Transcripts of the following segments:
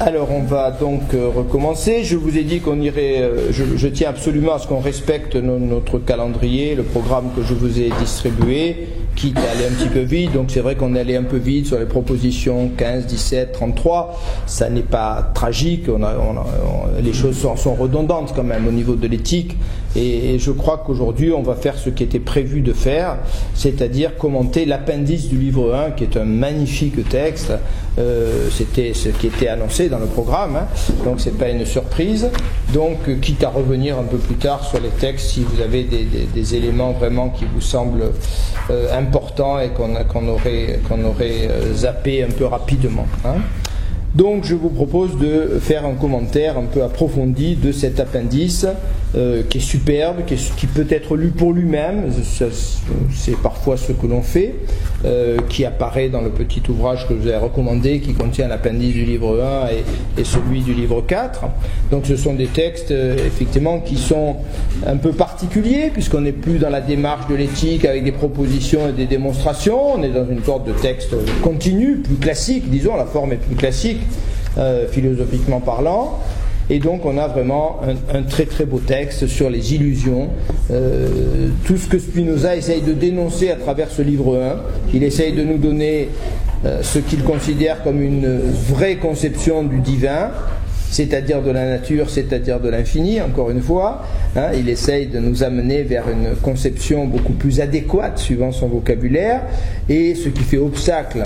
Alors on va donc recommencer. Je vous ai dit qu'on irait, je tiens absolument à ce qu'on respecte notre calendrier, le programme que je vous ai distribué, quitte à aller un petit peu vite. Donc c'est vrai qu'on est allé un peu vite sur les propositions 15, 17, 33. Ça n'est pas tragique, les choses sont redondantes quand même au niveau de l'éthique. Et je crois qu'aujourd'hui on va faire ce qui était prévu de faire, c'est-à-dire commenter l'appendice du livre 1, qui est un magnifique texte. C'était ce qui était annoncé dans le programme, hein. Donc c'est pas une surprise. Donc quitte à revenir un peu plus tard sur les textes, si vous avez des éléments vraiment qui vous semblent importants et qu'on aurait zappé un peu rapidement, hein. Donc je vous propose de faire un commentaire un peu approfondi de cet appendice qui est superbe, qui peut être lu pour lui-même, c'est parfois ce que l'on fait, qui apparaît dans le petit ouvrage que je vous ai recommandé, qui contient l'appendice du livre 1 et celui du livre 4. Donc ce sont des textes effectivement qui sont un peu particuliers, puisqu'on n'est plus dans la démarche de l'éthique avec des propositions et des démonstrations, on est dans une sorte de texte continu, plus classique, disons, la forme est plus classique, philosophiquement parlant. Et donc on a vraiment un très très beau texte sur les illusions, tout ce que Spinoza essaye de dénoncer à travers ce livre 1. Il essaye de nous donner ce qu'il considère comme une vraie conception du divin, c'est-à-dire de la nature, c'est-à-dire de l'infini, encore une fois, hein. Il essaye de nous amener vers une conception beaucoup plus adéquate suivant son vocabulaire, et ce qui fait obstacle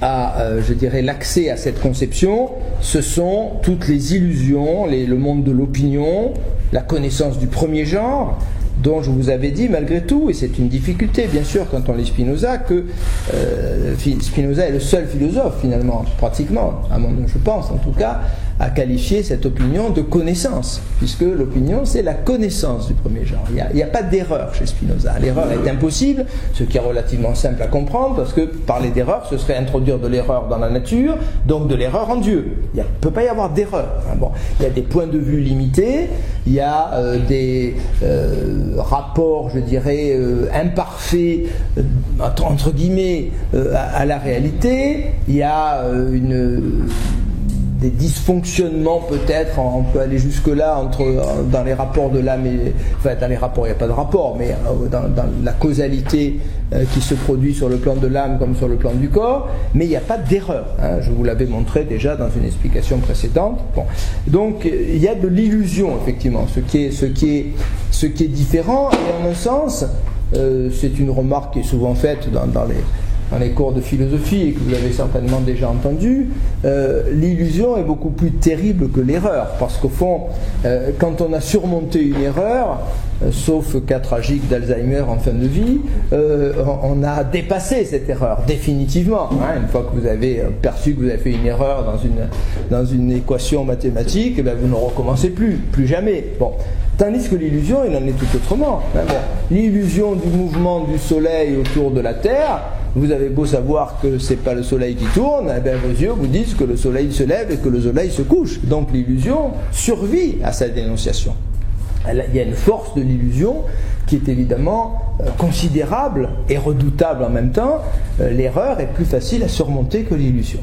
à, je dirais, l'accès à cette conception, ce sont toutes les illusions, le monde de l'opinion, la connaissance du premier genre, dont je vous avais dit malgré tout, et c'est une difficulté bien sûr quand on lit Spinoza, que Spinoza est le seul philosophe finalement, pratiquement, je pense en tout cas, à qualifier cette opinion de connaissance, puisque l'opinion c'est la connaissance du premier genre. Il n'y a pas d'erreur chez Spinoza. L'erreur est impossible, ce qui est relativement simple à comprendre, parce que parler d'erreur, ce serait introduire de l'erreur dans la nature, donc de l'erreur en Dieu. Il ne peut pas y avoir d'erreur. Bon, il y a des points de vue limités, il y a des rapports, je dirais, imparfaits, entre guillemets, à la réalité. Il y a des dysfonctionnements peut-être, on peut aller jusque-là dans les rapports de l'âme et... Enfin, dans les rapports, il n'y a pas de rapport, mais dans la causalité qui se produit sur le plan de l'âme comme sur le plan du corps, mais il n'y a pas d'erreur, hein, je vous l'avais montré déjà dans une explication précédente. Bon. Donc, il y a de l'illusion, effectivement, ce qui est différent, et en un sens, c'est une remarque qui est souvent faite dans les cours de philosophie et que vous avez certainement déjà entendu, l'illusion est beaucoup plus terrible que l'erreur, parce qu'au fond, quand on a surmonté une erreur, sauf cas tragique d'Alzheimer en fin de vie, on a dépassé cette erreur définitivement, hein. Une fois que vous avez perçu que vous avez fait une erreur dans une équation mathématique, eh bien, vous ne recommencez plus jamais. Bon. Tandis que l'illusion, il en est tout autrement, hein. Bon. L'illusion du mouvement du soleil autour de la Terre, vous avez beau savoir que c'est pas le soleil qui tourne, eh bien vos yeux vous disent que le soleil se lève et que le soleil se couche. Donc l'illusion survit à sa dénonciation. Il y a une force de l'illusion qui est évidemment considérable et redoutable en même temps. L'erreur est plus facile à surmonter que l'illusion.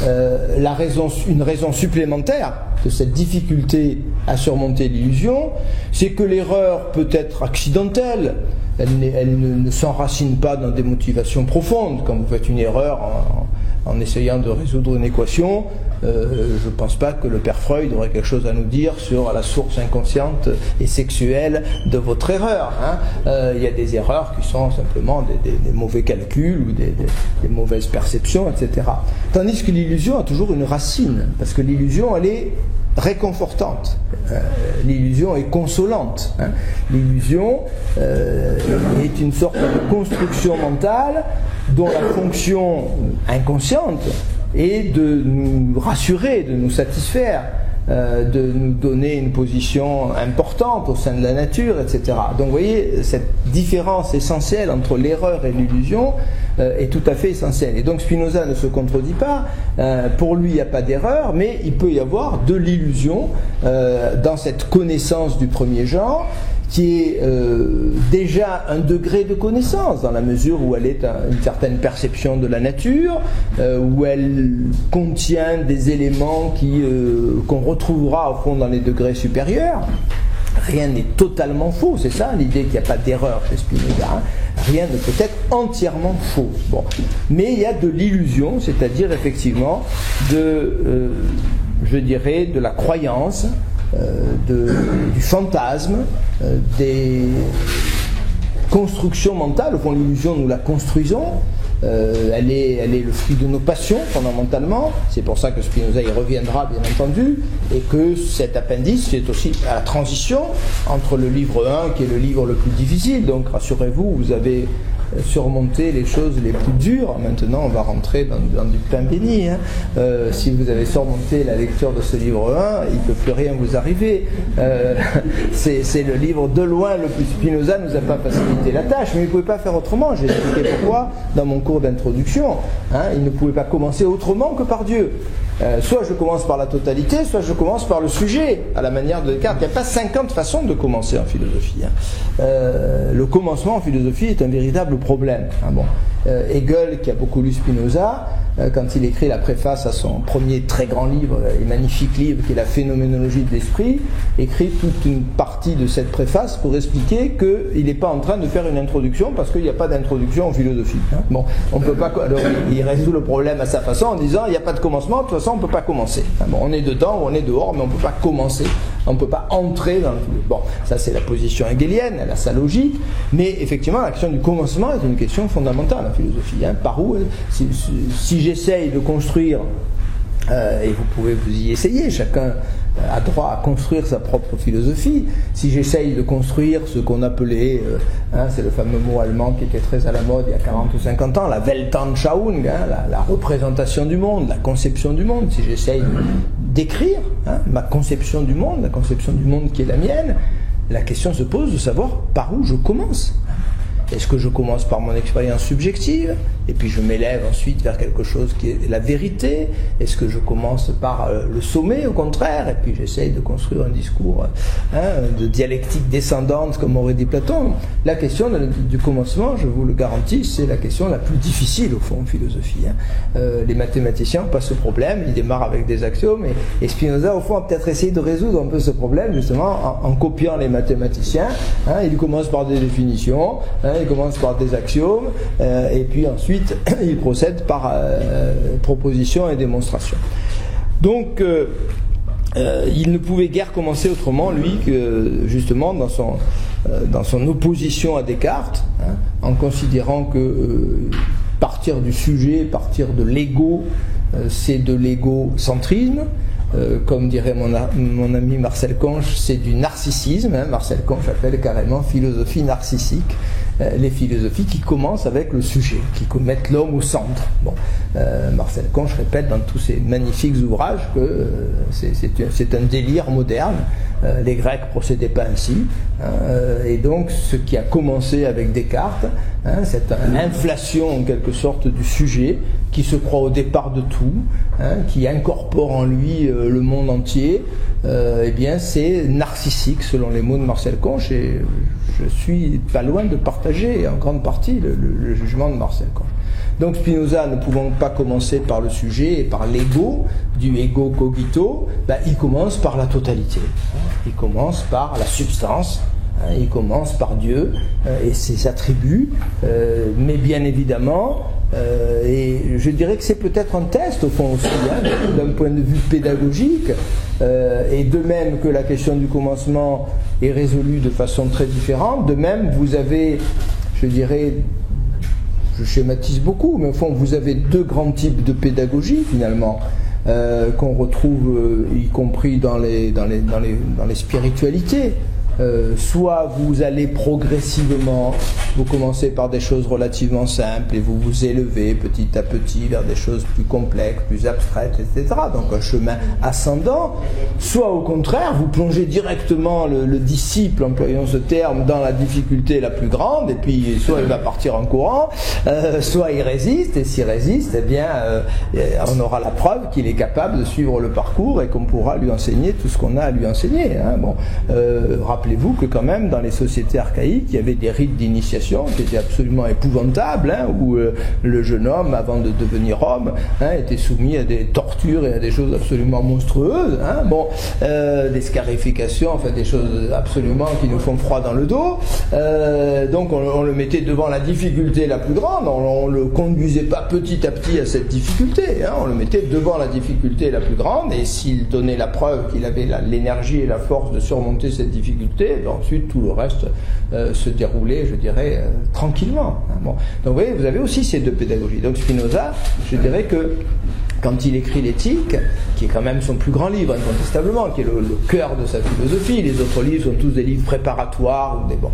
Une raison supplémentaire de cette difficulté à surmonter l'illusion, c'est que l'erreur peut être accidentelle. Elle ne s'enracine pas dans des motivations profondes. Quand vous faites une erreur en essayant de résoudre une équation, je ne pense pas que le père Freud aurait quelque chose à nous dire sur la source inconsciente et sexuelle de votre erreur, hein. Il y a des erreurs qui sont simplement des mauvais calculs ou des mauvaises perceptions, etc. Tandis que l'illusion a toujours une racine, parce que l'illusion, elle est réconfortante. L'illusion est consolante, hein. L'illusion est une sorte de construction mentale dont la fonction inconsciente est de nous rassurer, de nous satisfaire, de nous donner une position importante au sein de la nature, etc. Donc vous voyez, cette différence essentielle entre l'erreur et l'illusion est tout à fait essentielle. Et donc Spinoza ne se contredit pas, pour lui il n'y a pas d'erreur, mais il peut y avoir de l'illusion dans cette connaissance du premier genre qui est déjà un degré de connaissance, dans la mesure où elle est une certaine perception de la nature, où elle contient des éléments qu'on retrouvera au fond dans les degrés supérieurs. Rien n'est totalement faux, c'est ça l'idée qu'il n'y a pas d'erreur chez Spinoza. Hein. Rien ne peut être entièrement faux. Bon. Mais il y a de l'illusion, c'est-à-dire effectivement je dirais, de la croyance, du fantasme, des constructions mentales. Au fond, l'illusion, nous la construisons. Elle est le fruit de nos passions, fondamentalement. C'est pour ça que Spinoza y reviendra, bien entendu, et que cet appendice, c'est aussi à la transition entre le livre 1, qui est le livre le plus difficile. Donc, rassurez-vous, vous avez surmonter les choses les plus dures. Maintenant, on va rentrer dans du pain béni. Hein. Si vous avez surmonté la lecture de ce livre 1, il ne peut plus rien vous arriver. C'est le livre de loin le plus. Spinoza ne nous a pas facilité la tâche, mais il ne pouvait pas faire autrement. J'ai expliqué pourquoi dans mon cours d'introduction. Hein, il ne pouvait pas commencer autrement que par Dieu. Soit je commence par la totalité, soit je commence par le sujet, à la manière de Descartes. Il n'y a pas 50 façons de commencer en philosophie. Hein. Le commencement en philosophie est un véritable problème. Hein, bon. Hegel, qui a beaucoup lu Spinoza, quand il écrit la préface à son premier très grand livre et magnifique livre qui est la Phénoménologie de l'esprit, écrit toute une partie de cette préface pour expliquer qu'il n'est pas en train de faire une introduction parce qu'il n'y a pas d'introduction en philosophie. Hein. Bon, on peut pas. Alors, il résout le problème à sa façon en disant il n'y a pas de commencement, de toute façon on ne peut pas commencer. Hein, bon, on est dedans ou on est dehors, mais on ne peut pas commencer. On ne peut pas entrer dans le... Bon, ça c'est la position hegelienne, elle a sa logique, mais effectivement la question du commencement est une question fondamentale en philosophie. Hein. Par où, si j'essaye de construire, et vous pouvez vous y essayer, chacun a droit à construire sa propre philosophie, si j'essaye de construire ce qu'on appelait, c'est le fameux mot allemand qui était très à la mode il y a 40 ou 50 ans, la Weltanschauung, la représentation du monde, la conception du monde, si j'essaye d'écrire ma conception du monde, la conception du monde qui est la mienne, la question se pose de savoir par où je commence. Est-ce que je commence par mon expérience subjective et puis je m'élève ensuite vers quelque chose qui est la vérité? Est-ce que je commence par le sommet au contraire et puis j'essaye de construire un discours de dialectique descendante comme aurait dit Platon? La question du commencement, je vous le garantis, c'est la question la plus difficile au fond en philosophie. Les mathématiciens n'ont pas ce problème, ils démarrent avec des axiomes et Spinoza au fond a peut-être essayé de résoudre un peu ce problème justement en copiant les mathématiciens. Il commence par des définitions, il commence par des axiomes et puis ensuite il procède par proposition et démonstration. Donc il ne pouvait guère commencer autrement, lui, que justement dans son opposition à Descartes, en considérant que partir du sujet, partir de l'ego, c'est de l'égocentrisme. Comme dirait mon ami Marcel Conche, c'est du narcissisme. Marcel Conche appelle carrément philosophie narcissique les philosophies qui commencent avec le sujet, qui mettent l'homme au centre. Bon, Marcel Conche répète dans tous ses magnifiques ouvrages que c'est un délire moderne. Les Grecs procédaient pas ainsi. Et donc, ce qui a commencé avec Descartes, cette inflation en quelque sorte du sujet, qui se croit au départ de tout, qui incorpore en lui le monde entier, eh bien c'est narcissique selon les mots de Marcel Conche, et je suis pas loin de partager en grande partie le jugement de Marcel Conche. Donc Spinoza, ne pouvant pas commencer par le sujet et par l'ego, du ego cogito, il commence par la totalité, il commence par la substance, il commence par Dieu et ses attributs, mais bien évidemment, et je dirais que c'est peut-être un test au fond aussi, d'un point de vue pédagogique, et de même que la question du commencement est résolue de façon très différente, de même vous avez, je dirais, je schématise beaucoup, mais au fond vous avez deux grands types de pédagogie finalement, qu'on retrouve y compris dans les spiritualités. Soit vous allez progressivement, vous commencez par des choses relativement simples et vous vous élevez petit à petit vers des choses plus complexes, plus abstraites, etc. Donc un chemin ascendant. Soit au contraire, vous plongez directement le disciple, employons ce terme, dans la difficulté la plus grande, et puis soit il va partir en courant, soit il résiste, et s'il résiste, eh bien on aura la preuve qu'il est capable de suivre le parcours et qu'on pourra lui enseigner tout ce qu'on a à lui enseigner. Bon, rappelez rappelez-vous que quand même dans les sociétés archaïques, il y avait des rites d'initiation qui étaient absolument épouvantables, hein, où le jeune homme, avant de devenir homme, hein, était soumis à des tortures et à des choses absolument monstrueuses, hein, bon, des scarifications, enfin des choses absolument qui nous font froid dans le dos. Donc on le mettait devant la difficulté la plus grande, on le conduisait pas petit à petit à cette difficulté, hein, on le mettait devant la difficulté la plus grande, et s'il donnait la preuve qu'il avait l'énergie et la force de surmonter cette difficulté, ben ensuite tout le reste se déroulait, je dirais, tranquillement. Hein, bon. Donc vous voyez, vous avez aussi ces deux pédagogies. Donc Spinoza, je dirais que quand il écrit l'éthique, qui est quand même son plus grand livre incontestablement, qui est le cœur de sa philosophie, les autres livres sont tous des livres préparatoires, ou des, bon.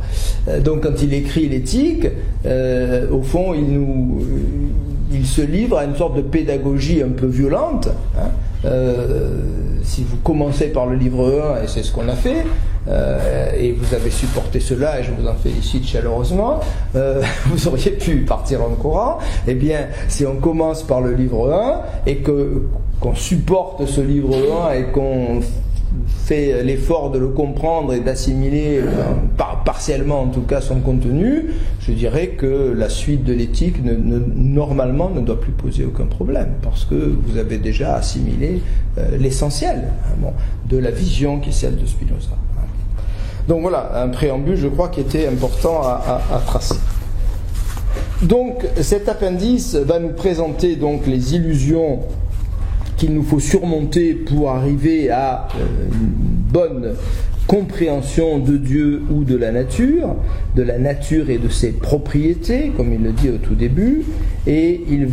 Donc quand il écrit l'éthique, au fond il se livre à une sorte de pédagogie un peu violente, hein. Si vous commencez par le livre 1, et c'est ce qu'on a fait, et vous avez supporté cela, et je vous en félicite chaleureusement, vous auriez pu partir en courant. Eh bien, si on commence par le livre 1 et qu'on supporte ce livre 1 et qu'on fait l'effort de le comprendre et d'assimiler partiellement en tout cas son contenu, je dirais que la suite de l'éthique normalement ne doit plus poser aucun problème, parce que vous avez déjà assimilé l'essentiel, hein, bon, de la vision qui est celle de Spinoza. Donc voilà, un préambule, je crois, qui était important à tracer. Donc cet appendice va nous présenter donc les illusions qu'il nous faut surmonter pour arriver à une bonne compréhension de Dieu ou de la nature et de ses propriétés, comme il le dit au tout début, et il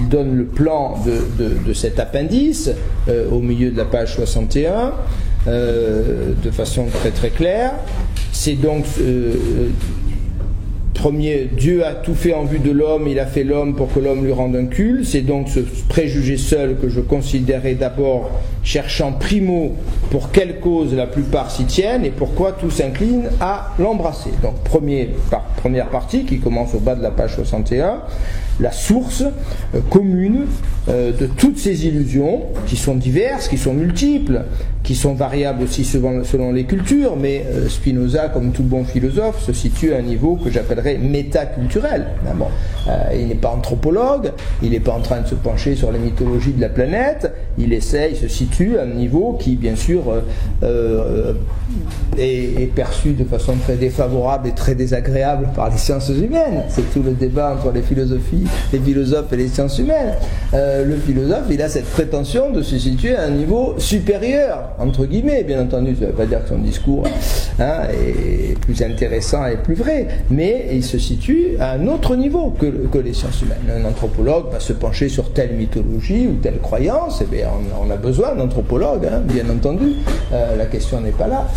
donne le plan de cet appendice au milieu de la page 61 de façon très très claire. C'est donc premier, Dieu a tout fait en vue de l'homme, il a fait l'homme pour que l'homme lui rende un culte. C'est donc ce préjugé seul que je considérais d'abord cherchant primo pour quelle cause la plupart s'y tiennent et pourquoi tous s'inclinent à l'embrasser. Donc première partie qui commence au bas de la page 61, la source commune de toutes ces illusions qui sont diverses, qui sont multiples, qui sont variables aussi selon les cultures, mais Spinoza, comme tout bon philosophe, se situe à un niveau que j'appellerais métaculturel. Bon, il n'est pas anthropologue, il n'est pas en train de se pencher sur les mythologies de la planète, il se situe à un niveau qui, bien sûr, est perçu de façon très défavorable et très désagréable par les sciences humaines. C'est tout le débat entre les philosophes et les sciences humaines. Le philosophe, il a cette prétention de se situer à un niveau supérieur, entre guillemets, bien entendu. Ça ne veut pas dire que son discours est plus intéressant et plus vrai, mais il se situe à un autre niveau que les sciences humaines. Un anthropologue va se pencher sur telle mythologie ou telle croyance, et bien on a besoin d'anthropologues, bien entendu. La question n'est pas là.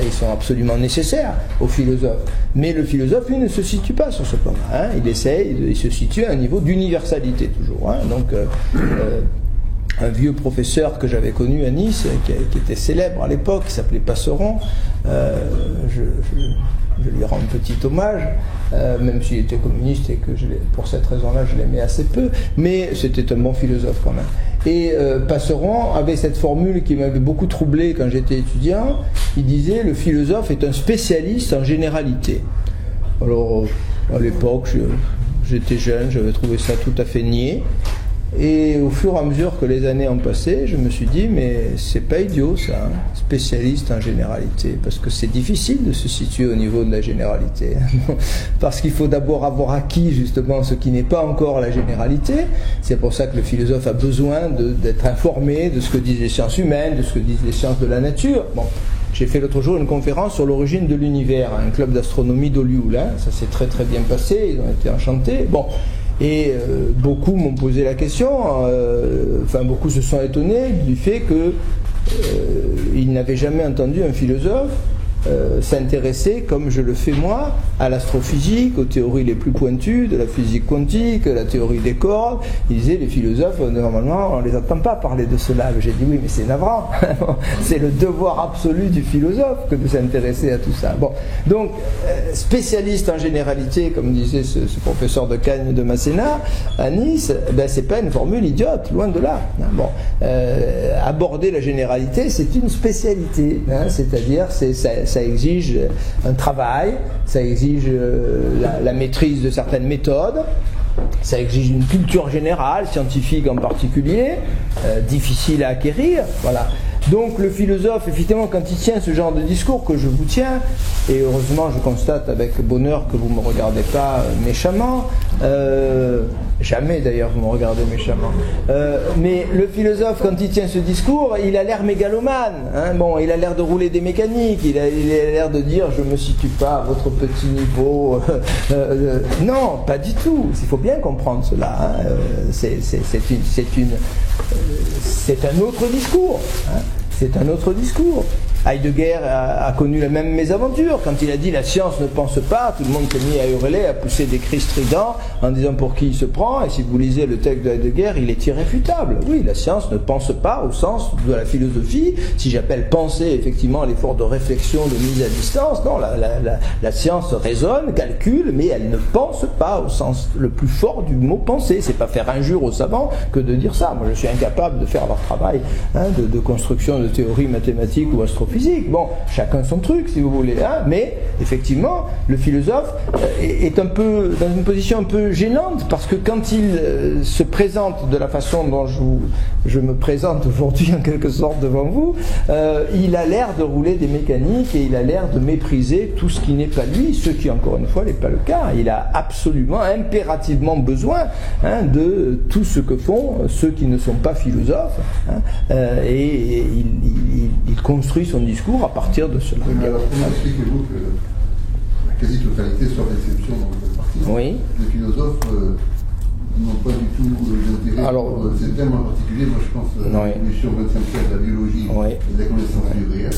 Ils sont absolument nécessaires aux philosophes. Mais le philosophe, lui, ne se situe pas sur ce plan-là. Il se situe à un niveau d'universalité, toujours. Donc, un vieux professeur que j'avais connu à Nice, qui était célèbre à l'époque, qui s'appelait Passeron, je lui rends un petit hommage, même s'il était communiste et que pour cette raison-là je l'aimais assez peu, mais c'était un bon philosophe quand même. Et Passeron avait cette formule qui m'avait beaucoup troublé quand j'étais étudiant. Il disait: le philosophe est un spécialiste en généralité. Alors à l'époque j'étais jeune, j'avais trouvé ça tout à fait niais. Et au fur et à mesure que les années ont passé, je me suis dit, mais c'est pas idiot ça, spécialiste en généralité, parce que c'est difficile de se situer au niveau de la généralité, parce qu'il faut d'abord avoir acquis justement ce qui n'est pas encore la généralité. C'est pour ça que le philosophe a besoin d'être informé de ce que disent les sciences humaines, de ce que disent les sciences de la nature. Bon, j'ai fait l'autre jour une conférence sur l'origine de l'univers à un club d'astronomie d'Olioul, ça s'est très très bien passé, ils ont été enchantés. Bon. Et beaucoup m'ont posé la question, beaucoup se sont étonnés du fait qu'ils n'avaient jamais entendu un philosophe s'intéresser, comme je le fais moi, à l'astrophysique, aux théories les plus pointues de la physique quantique, la théorie des cordes. Ils disaient, les philosophes, normalement, on ne les entend pas parler de cela. J'ai dit, oui, mais c'est navrant. C'est le devoir absolu du philosophe que de s'intéresser à tout ça. Bon, donc, spécialiste en généralité, comme disait ce professeur de Cagnes de Masséna, à Nice, c'est pas une formule idiote, loin de là. Bon, aborder la généralité, c'est une spécialité, c'est-à-dire, ça ça exige un travail, ça exige la maîtrise de certaines méthodes, ça exige une culture générale, scientifique en particulier, difficile à acquérir, voilà. Donc le philosophe, effectivement, quand il tient ce genre de discours que je vous tiens, et heureusement je constate avec bonheur que vous ne me regardez pas méchamment, jamais d'ailleurs vous me regardez méchamment, mais le philosophe, quand il tient ce discours, il a l'air mégalomane, hein, bon, il a l'air de rouler des mécaniques, il a l'air de dire je ne me situe pas à votre petit niveau, non, pas du tout, il faut bien comprendre cela, hein, c'est un autre discours, hein. C'est un autre discours. Heidegger a connu la même mésaventure. Quand il a dit la science ne pense pas, tout le monde s'est mis à hurler, à pousser des cris stridents en disant pour qui il se prend. Et si vous lisez le texte de Heidegger, il est irréfutable. Oui, la science ne pense pas au sens de la philosophie. Si j'appelle penser effectivement l'effort de réflexion, de mise à distance, non, la science raisonne, calcule, mais elle ne pense pas au sens le plus fort du mot penser. C'est pas faire injure aux savants que de dire ça. Moi, je suis incapable de faire leur travail, hein, de construction de théories mathématiques ou astrophysiques. Bon, chacun son truc, si vous voulez, hein, mais effectivement, le philosophe est un peu dans une position un peu gênante parce que quand il se présente de la façon dont je me présente aujourd'hui en quelque sorte devant vous, il a l'air de rouler des mécaniques et il a l'air de mépriser tout ce qui n'est pas lui, ce qui encore une fois n'est pas le cas. Il a absolument, impérativement besoin, hein, de tout ce que font ceux qui ne sont pas philosophes, hein, et il construit son discours à partir de cela. Oui, mais alors comment expliquez-vous que la quasi-totalité, sauf exception dans votre partie, oui. Les philosophes n'ont pas du tout d'intérêt pour ces thèmes en particulier. Moi, je pense à l'émission 25e de la biologie et de la connaissance du réel,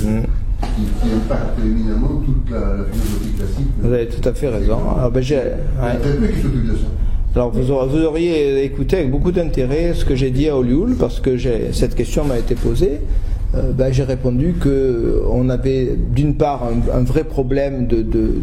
qui impacte éminemment toute la philosophie classique. Vous avez tout à fait raison. Alors, il y a très peu qui s'occupent de ça. Alors vous auriez écouté avec beaucoup d'intérêt ce que j'ai dit à Olioul, parce que cette question m'a été posée. J'ai répondu qu'on avait d'une part un vrai problème de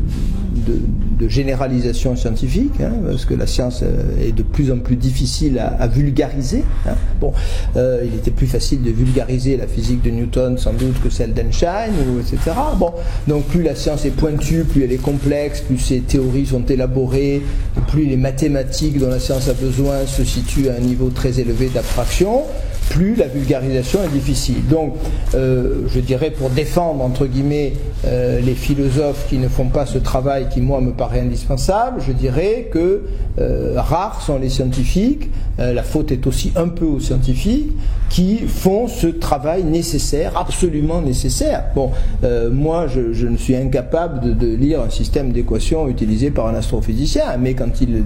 généralisation scientifique, hein, parce que la science est de plus en plus difficile à vulgariser. Hein. Bon, il était plus facile de vulgariser la physique de Newton sans doute que celle d'Einstein, etc. Bon, donc plus la science est pointue, plus elle est complexe, plus ses théories sont élaborées, plus les mathématiques dont la science a besoin se situent à un niveau très élevé d'abstraction, plus la vulgarisation est difficile. Donc, je dirais, pour défendre, entre guillemets, les philosophes qui ne font pas ce travail qui, moi, me paraît indispensable, je dirais que rares sont les scientifiques, la faute est aussi un peu aux scientifiques, qui font ce travail nécessaire, absolument nécessaire. Bon, moi, je ne suis incapable de lire un système d'équations utilisé par un astrophysicien, mais quand il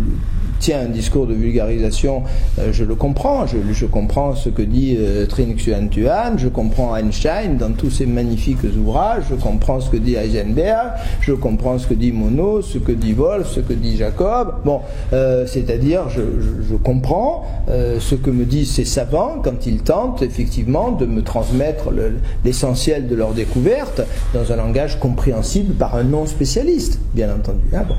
tient un discours de vulgarisation, je le comprends, je comprends ce que dit Trinh-Xuan-Tuan, je comprends Einstein dans tous ses magnifiques ouvrages, je comprends ce que dit Heisenberg, je comprends ce que dit Monod, ce que dit Wolff, ce que dit Jacob, bon, c'est-à-dire je comprends ce que me disent ces savants quand ils tentent effectivement de me transmettre l'essentiel de leur découverte dans un langage compréhensible par un non-spécialiste, bien entendu. Hein, bon.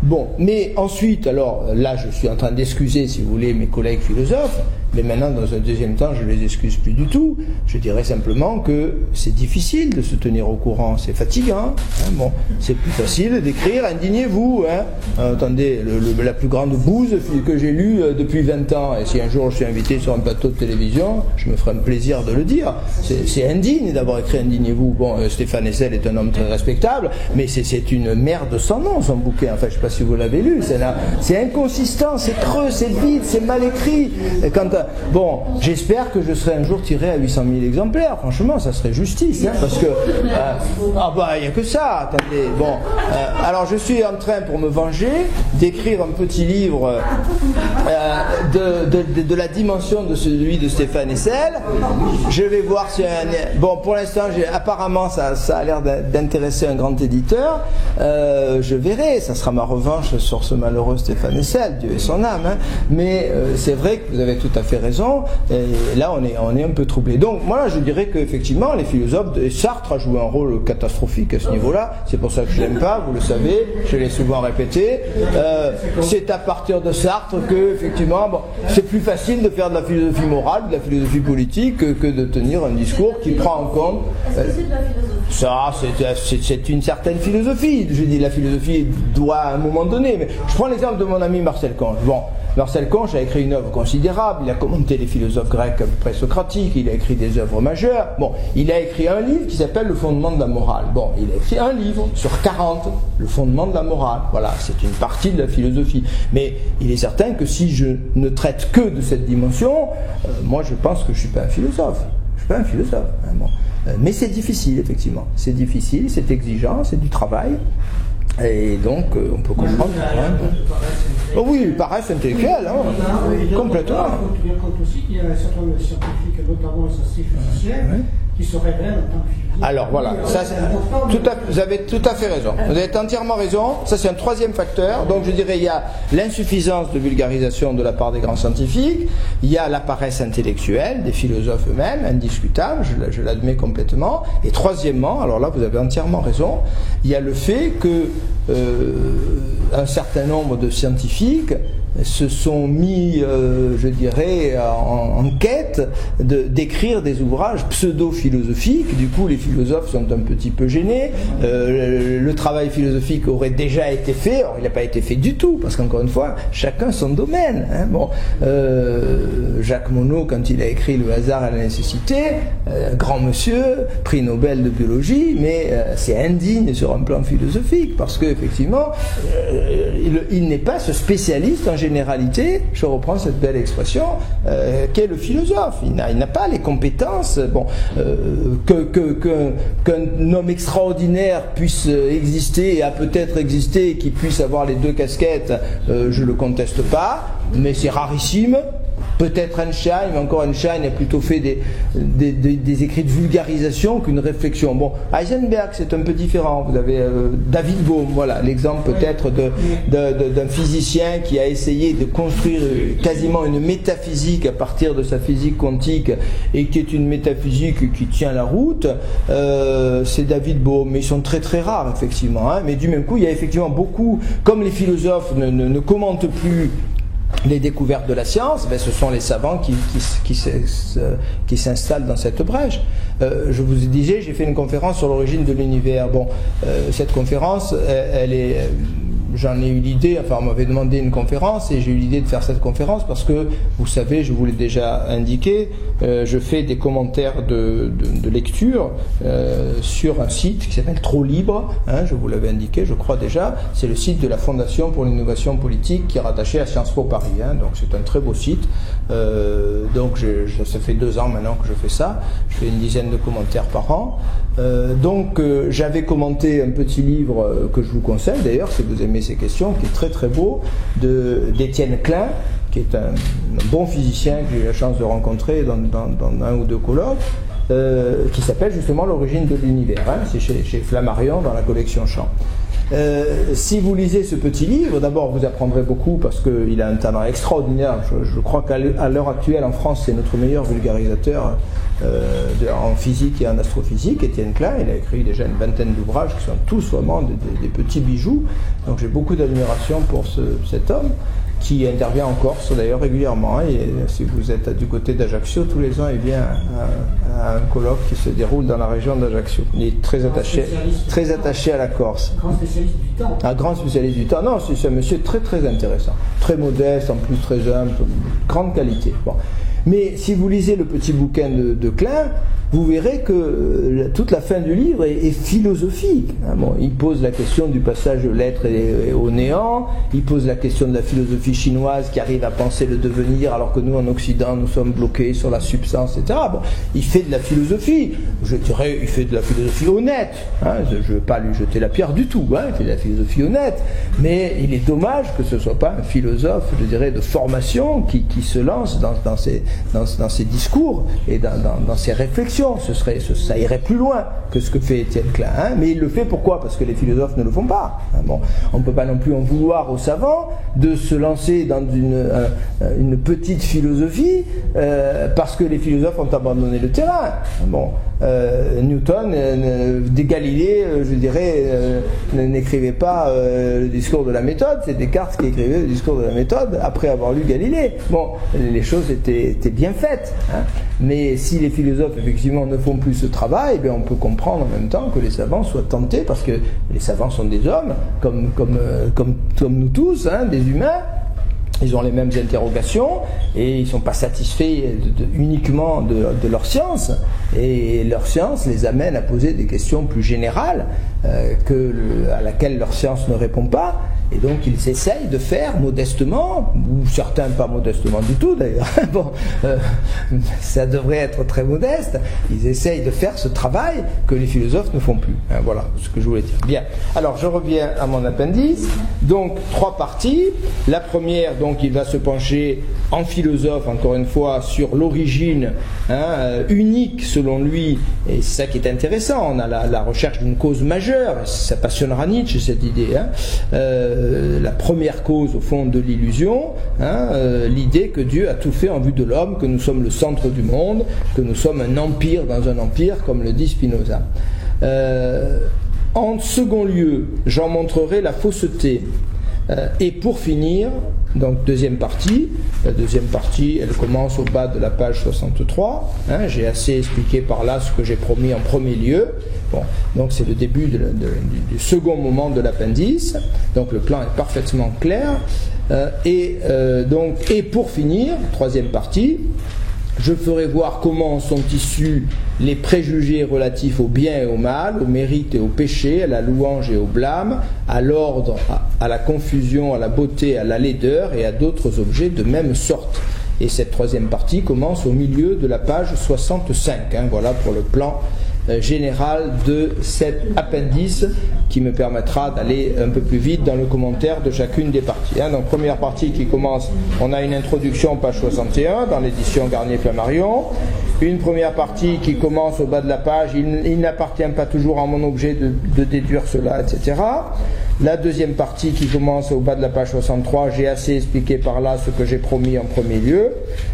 Bon, mais ensuite, alors là je suis en train d'excuser, si vous voulez, mes collègues philosophes, mais maintenant dans un deuxième temps je les excuse plus du tout. Je dirais simplement que c'est difficile de se tenir au courant, c'est fatigant, hein, bon, c'est plus facile d'écrire indignez-vous, hein. Attendez, la plus grande bouse que j'ai lue depuis 20 ans, et si un jour je suis invité sur un plateau de télévision, je me ferai un plaisir de le dire, c'est indigne d'avoir écrit indignez-vous. Bon, Stéphane Hessel est un homme très respectable, mais c'est une merde sans nom son bouquin, enfin je sais pas si vous l'avez lu, c'est inconsistant, c'est creux, c'est vide, c'est mal écrit. Bon, j'espère que je serai un jour tiré à 800 000 exemplaires, franchement, ça serait justice, hein, parce que il n'y a que ça, attendez. Bon, alors je suis en train, pour me venger, d'écrire un petit livre de la dimension de celui de Stéphane Hessel. Je vais voir si bon, pour l'instant, apparemment, ça a l'air d'intéresser un grand éditeur. Je verrai, ça sera ma revanche sur ce malheureux Stéphane Hessel, Dieu ait son âme, hein. Mais c'est vrai que vous avez tout à fait raison, et là on est un peu troublé. Donc moi je dirais qu'effectivement les philosophes, et Sartre a joué un rôle catastrophique à ce niveau-là, c'est pour ça que je l'aime pas, vous le savez, je l'ai souvent répété, c'est à partir de Sartre que effectivement c'est plus facile de faire de la philosophie morale, de la philosophie politique que de tenir un discours qui prend en compte... Est-ce que c'est de la philosophie Ça, c'est une certaine philosophie. Je dis la philosophie doit à un moment donné. Mais je prends l'exemple de mon ami Marcel Conche. Bon, Marcel Conche a écrit une œuvre considérable. Il a commenté les philosophes grecs présocratiques. Il a écrit des œuvres majeures. Bon, il a écrit un livre qui s'appelle Le fondement de la morale. Bon, il a écrit un livre sur 40, Le fondement de la morale. Voilà, c'est une partie de la philosophie. Mais il est certain que si je ne traite que de cette dimension, moi je pense que je ne suis pas un philosophe. Je ne suis pas un philosophe. Hein, bon. Mais c'est difficile, effectivement. C'est difficile, c'est exigeant, c'est du travail. Et donc, on peut comprendre. Oh oui, paresse intellectuelle, hein, complètement. On tient compte aussi qu'il y a un certain nombre de scientifiques, notamment les astrophysiciens, qui se révèlent en tant que physiciens. Alors voilà, ça, vous avez tout à fait raison. Vous avez entièrement raison. Ça, c'est un troisième facteur. Donc, je dirais, il y a l'insuffisance de vulgarisation de la part des grands scientifiques. Il y a la paresse intellectuelle des philosophes eux-mêmes, indiscutable. Je l'admets complètement. Et troisièmement, alors là, vous avez entièrement raison. Il y a le fait que un certain nombre de scientifiques se sont mis, je dirais, en quête d'écrire des ouvrages pseudo-philosophiques. Du coup, les philosophes sont un petit peu gênés. Le travail philosophique aurait déjà été fait. Or, il n'a pas été fait du tout, parce qu'encore une fois, chacun son domaine. Hein. Bon, Jacques Monod, quand il a écrit Le hasard et la nécessité, grand monsieur, prix Nobel de biologie, mais c'est indigne sur un plan philosophique, parce qu'effectivement, il n'est pas ce spécialiste en généralité, je reprends cette belle expression, qu'est le philosophe. Il n'a pas les compétences. Bon, qu'un homme extraordinaire puisse exister et a peut-être existé et qu'il puisse avoir les deux casquettes, je le conteste pas, mais c'est rarissime. Peut-être Einstein, mais encore Einstein a plutôt fait des écrits de vulgarisation qu'une réflexion. Bon, Heisenberg, c'est un peu différent. Vous avez David Bohm, voilà, l'exemple peut-être d'un physicien qui a essayé de construire quasiment une métaphysique à partir de sa physique quantique et qui est une métaphysique qui tient la route. C'est David Bohm, mais ils sont très très rares, effectivement. Hein. Mais du même coup, il y a effectivement beaucoup, comme les philosophes ne commentent plus les découvertes de la science, ben ce sont les savants qui s'installent dans cette brèche. Je vous disais, j'ai fait une conférence sur l'origine de l'univers. Bon, cette conférence, j'en ai eu l'idée, enfin on m'avait demandé une conférence et j'ai eu l'idée de faire cette conférence parce que, vous savez, je vous l'ai déjà indiqué, je fais des commentaires de lecture sur un site qui s'appelle Trop Libre, hein, je vous l'avais indiqué, je crois déjà, c'est le site de la Fondation pour l'innovation politique qui est rattaché à Sciences Po Paris, hein, donc c'est un très beau site, donc ça fait 2 ans maintenant que je fais ça, je fais une dizaine de commentaires par an, donc j'avais commenté un petit livre que je vous conseille d'ailleurs si vous aimez ces questions, qui est très très beau, d'Étienne Klein, qui est un bon physicien que j'ai eu la chance de rencontrer dans 1 ou 2 colloques, qui s'appelle justement L'origine de l'univers, hein, c'est chez Flammarion dans la collection Champ. Si vous lisez ce petit livre, d'abord vous apprendrez beaucoup parce qu'il a un talent extraordinaire. Je crois qu'à l'heure actuelle en France c'est notre meilleur vulgarisateur en physique et en astrophysique, Étienne Klein. Il a écrit déjà une vingtaine d'ouvrages qui sont tous vraiment des petits bijoux. Donc j'ai beaucoup d'admiration pour cet homme qui intervient en Corse d'ailleurs régulièrement, et si vous êtes du côté d'Ajaccio, tous les ans il vient à un colloque qui se déroule dans la région d'Ajaccio. Il est très attaché à la Corse. Un grand spécialiste du temps. Un grand spécialiste du temps. Non, c'est un monsieur très très intéressant, très modeste, en plus très humble, grande qualité. Bon. Mais si vous lisez le petit bouquin de Klein, vous verrez que toute la fin du livre est philosophique. Bon, il pose la question du passage de l'être au néant, il pose la question de la philosophie chinoise qui arrive à penser le devenir alors que nous en Occident nous sommes bloqués sur la substance, etc. Bon, il fait de la philosophie, je dirais il fait de la philosophie honnête, hein, je ne veux pas lui jeter la pierre du tout, hein, il fait de la philosophie honnête, mais il est dommage que ce ne soit pas un philosophe, je dirais, de formation qui se lance dans ses discours et dans ses réflexions. Ça irait plus loin que ce que fait Étienne Klein, hein, mais il le fait pourquoi ? Parce que les philosophes ne le font pas. Hein, bon, on ne peut pas non plus en vouloir aux savants de se lancer dans une petite philosophie parce que les philosophes ont abandonné le terrain. Bon, Newton, Galilée, je dirais, n'écrivait pas le discours de la méthode, c'est Descartes qui écrivait le discours de la méthode après avoir lu Galilée. Bon, les choses étaient bien faites, hein. Mais si les philosophes effectivement ne font plus ce travail, eh bien, on peut comprendre en même temps que les savants soient tentés, parce que les savants sont des hommes comme nous tous, hein, des humains. Ils ont les mêmes interrogations et ils ne sont pas satisfaits uniquement de leur science, et leur science les amène à poser des questions plus générales à laquelle leur science ne répond pas. Et donc ils essayent de faire modestement, ou certains pas modestement du tout d'ailleurs, bon, ça devrait être très modeste, ils essayent de faire ce travail que les philosophes ne font plus. Hein, voilà ce que je voulais dire. Bien, alors je reviens à mon appendice. Donc 3 parties. La première, donc il va se pencher en philosophe, encore une fois, sur l'origine unique selon lui, et c'est ça qui est intéressant. On a la recherche d'une cause majeure, ça passionnera Nietzsche cette idée, hein. La première cause au fond de l'illusion, hein, l'idée que Dieu a tout fait en vue de l'homme, que nous sommes le centre du monde, que nous sommes un empire dans un empire, comme le dit Spinoza. En second lieu, j'en montrerai la fausseté. Et pour finir, donc deuxième partie, la deuxième partie, elle commence au bas de la page 63, hein, j'ai assez expliqué par là ce que j'ai promis en premier lieu. Bon, donc c'est le début du second moment de l'appendice, donc le plan est parfaitement clair, et pour finir, troisième partie, je ferai voir comment sont issus les préjugés relatifs au bien et au mal, au mérite et au péché, à la louange et au blâme, à l'ordre, à la confusion, à la beauté, à la laideur et à d'autres objets de même sorte. Et cette troisième partie commence au milieu de la page 65. Hein, voilà pour le plan général de cet appendice qui me permettra d'aller un peu plus vite dans le commentaire de chacune des parties. Hein. Donc première partie qui commence, on a une introduction page 61 dans l'édition Garnier-Flammarion, une première partie qui commence au bas de la page, il n'appartient pas toujours à mon objet de déduire cela, etc. La deuxième partie qui commence au bas de la page 63, j'ai assez expliqué par là ce que j'ai promis en premier lieu.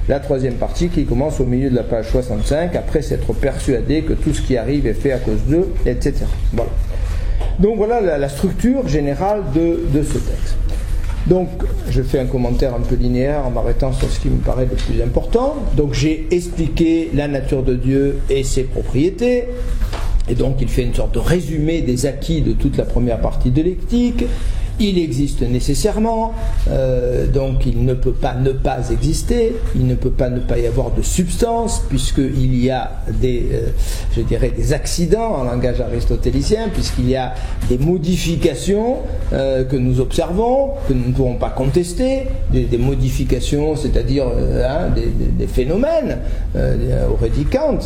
La troisième partie qui commence au milieu de la page 65, après s'être persuadé que tout ce qui arrive est fait à cause d'eux, etc. Voilà. Donc voilà la structure générale de ce texte. Donc je fais un commentaire un peu linéaire en m'arrêtant sur ce qui me paraît le plus important. Donc j'ai expliqué la nature de Dieu et ses propriétés. Et donc il fait une sorte de résumé des acquis de toute la première partie de l'éthique. Il existe nécessairement, donc il ne peut pas ne pas exister, il ne peut pas ne pas y avoir de substance, puisqu'il y a des accidents en langage aristotélicien, puisqu'il y a des modifications que nous observons, que nous ne pourrons pas contester, des modifications, c'est-à-dire des phénomènes aurédiquants,